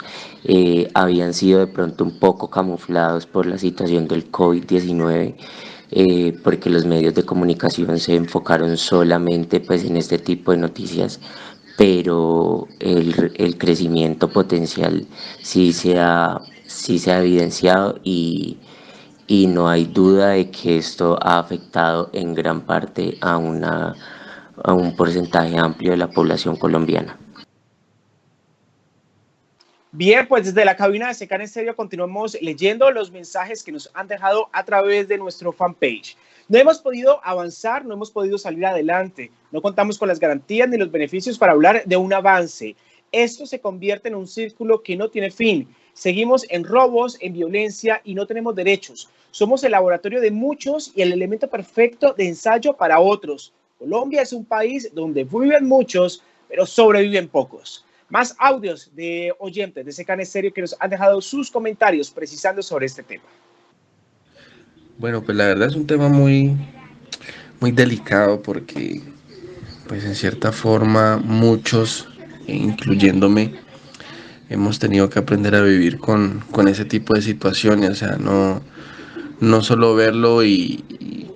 Speaker 11: Habían sido de pronto un poco camuflados por la situación del COVID-19, porque los medios de comunicación se enfocaron solamente pues en este tipo de noticias, pero el crecimiento potencial sí se ha evidenciado y no hay duda de que esto ha afectado en gran parte a un porcentaje amplio de la población colombiana.
Speaker 9: Bien, pues desde la cabina de Secan Estéreo continuamos leyendo los mensajes que nos han dejado a través de nuestro fanpage. No hemos podido avanzar, no hemos podido salir adelante, no contamos con las garantías ni los beneficios para hablar de un avance. Esto se convierte en un círculo que no tiene fin. Seguimos en robos, en violencia y no tenemos derechos. Somos el laboratorio de muchos y el elemento perfecto de ensayo para otros. Colombia es un país donde viven muchos, pero sobreviven pocos. Más audios de oyentes de Secan Estéreo que nos han dejado sus comentarios precisando sobre este tema.
Speaker 12: Bueno, pues la verdad es un tema muy delicado porque, pues en cierta forma, muchos, incluyéndome, hemos tenido que aprender a vivir con ese tipo de situaciones. O sea, no solo verlo y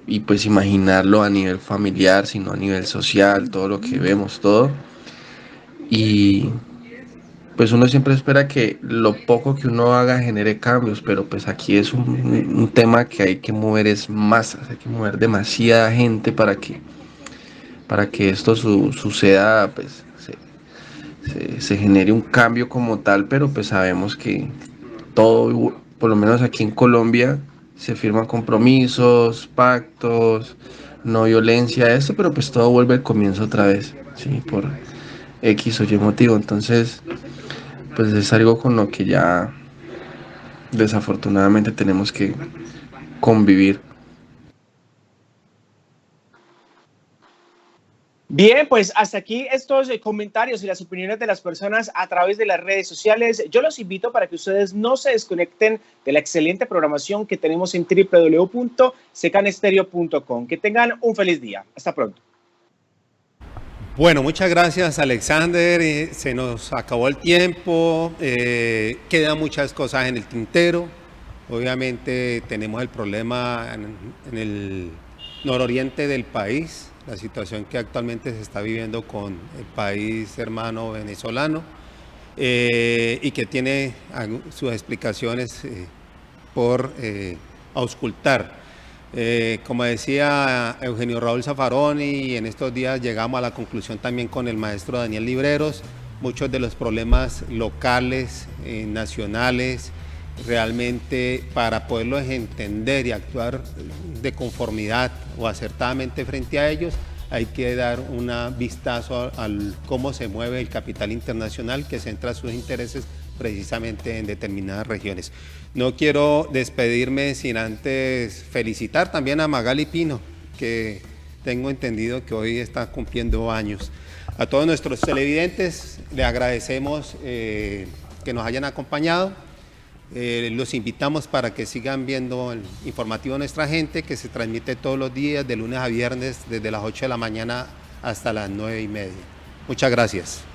Speaker 12: y pues imaginarlo a nivel familiar, sino a nivel social, todo lo que vemos, todo. Y pues uno siempre espera que lo poco que uno haga genere cambios, pero pues aquí es un tema que hay que mover es masas, hay que mover demasiada gente para que esto suceda, pues se genere un cambio como tal, pero pues sabemos que todo, por lo menos aquí en Colombia, se firman compromisos, pactos, no violencia, esto, pero pues todo vuelve al comienzo otra vez, ¿sí? Por X o Y motivo. Entonces, pues es algo con lo que ya desafortunadamente tenemos que convivir.
Speaker 9: Bien, pues hasta aquí estos comentarios y las opiniones de las personas a través de las redes sociales. Yo los invito para que ustedes no se desconecten de la excelente programación que tenemos en www.secanestereo.com. Que tengan un feliz día. Hasta pronto.
Speaker 4: Bueno, muchas gracias, Alexander. Se nos acabó el tiempo. Quedan muchas cosas en el tintero. Obviamente tenemos el problema en el nororiente del país, la situación que actualmente se está viviendo con el país hermano venezolano y que tiene sus explicaciones por auscultar. Como decía Eugenio Raúl Zaffaroni, en estos días llegamos a la conclusión también con el maestro Daniel Libreros, muchos de los problemas locales, nacionales, realmente para poderlos entender y actuar de conformidad o acertadamente frente a ellos, hay que dar un vistazo al cómo se mueve el capital internacional que centra sus intereses precisamente en determinadas regiones. No quiero despedirme sin antes felicitar también a Magali Pino, que tengo entendido que hoy está cumpliendo años. A todos nuestros televidentes le agradecemos que nos hayan acompañado. Los invitamos para que sigan viendo el informativo de Nuestra Gente, que se transmite todos los días de lunes a viernes desde las 8 de la mañana hasta las 9:30. Muchas gracias.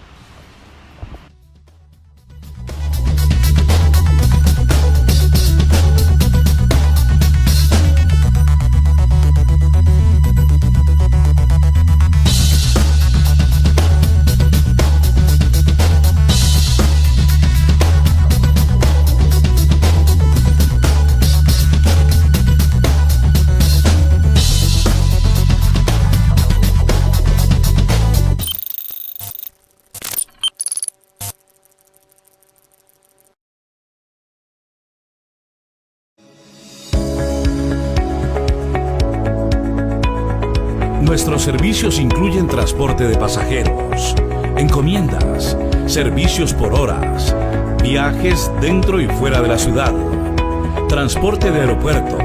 Speaker 1: Nuestros servicios incluyen transporte de pasajeros, encomiendas, servicios por horas, viajes dentro y fuera de la ciudad, transporte de aeropuerto,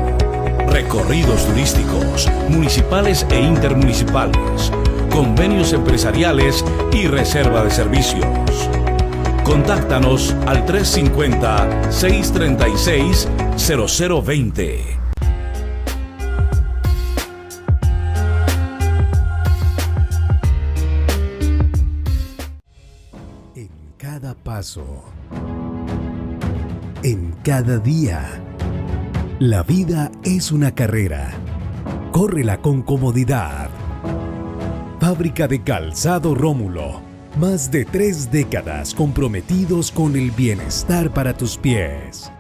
Speaker 1: recorridos turísticos, municipales e intermunicipales, convenios empresariales y reserva de servicios. Contáctanos al 350-636-0020.
Speaker 2: Paso. En cada día. La vida es una carrera. Córrela con comodidad. Fábrica de Calzado Rómulo. Más de 3 décadas comprometidos con el bienestar para tus pies.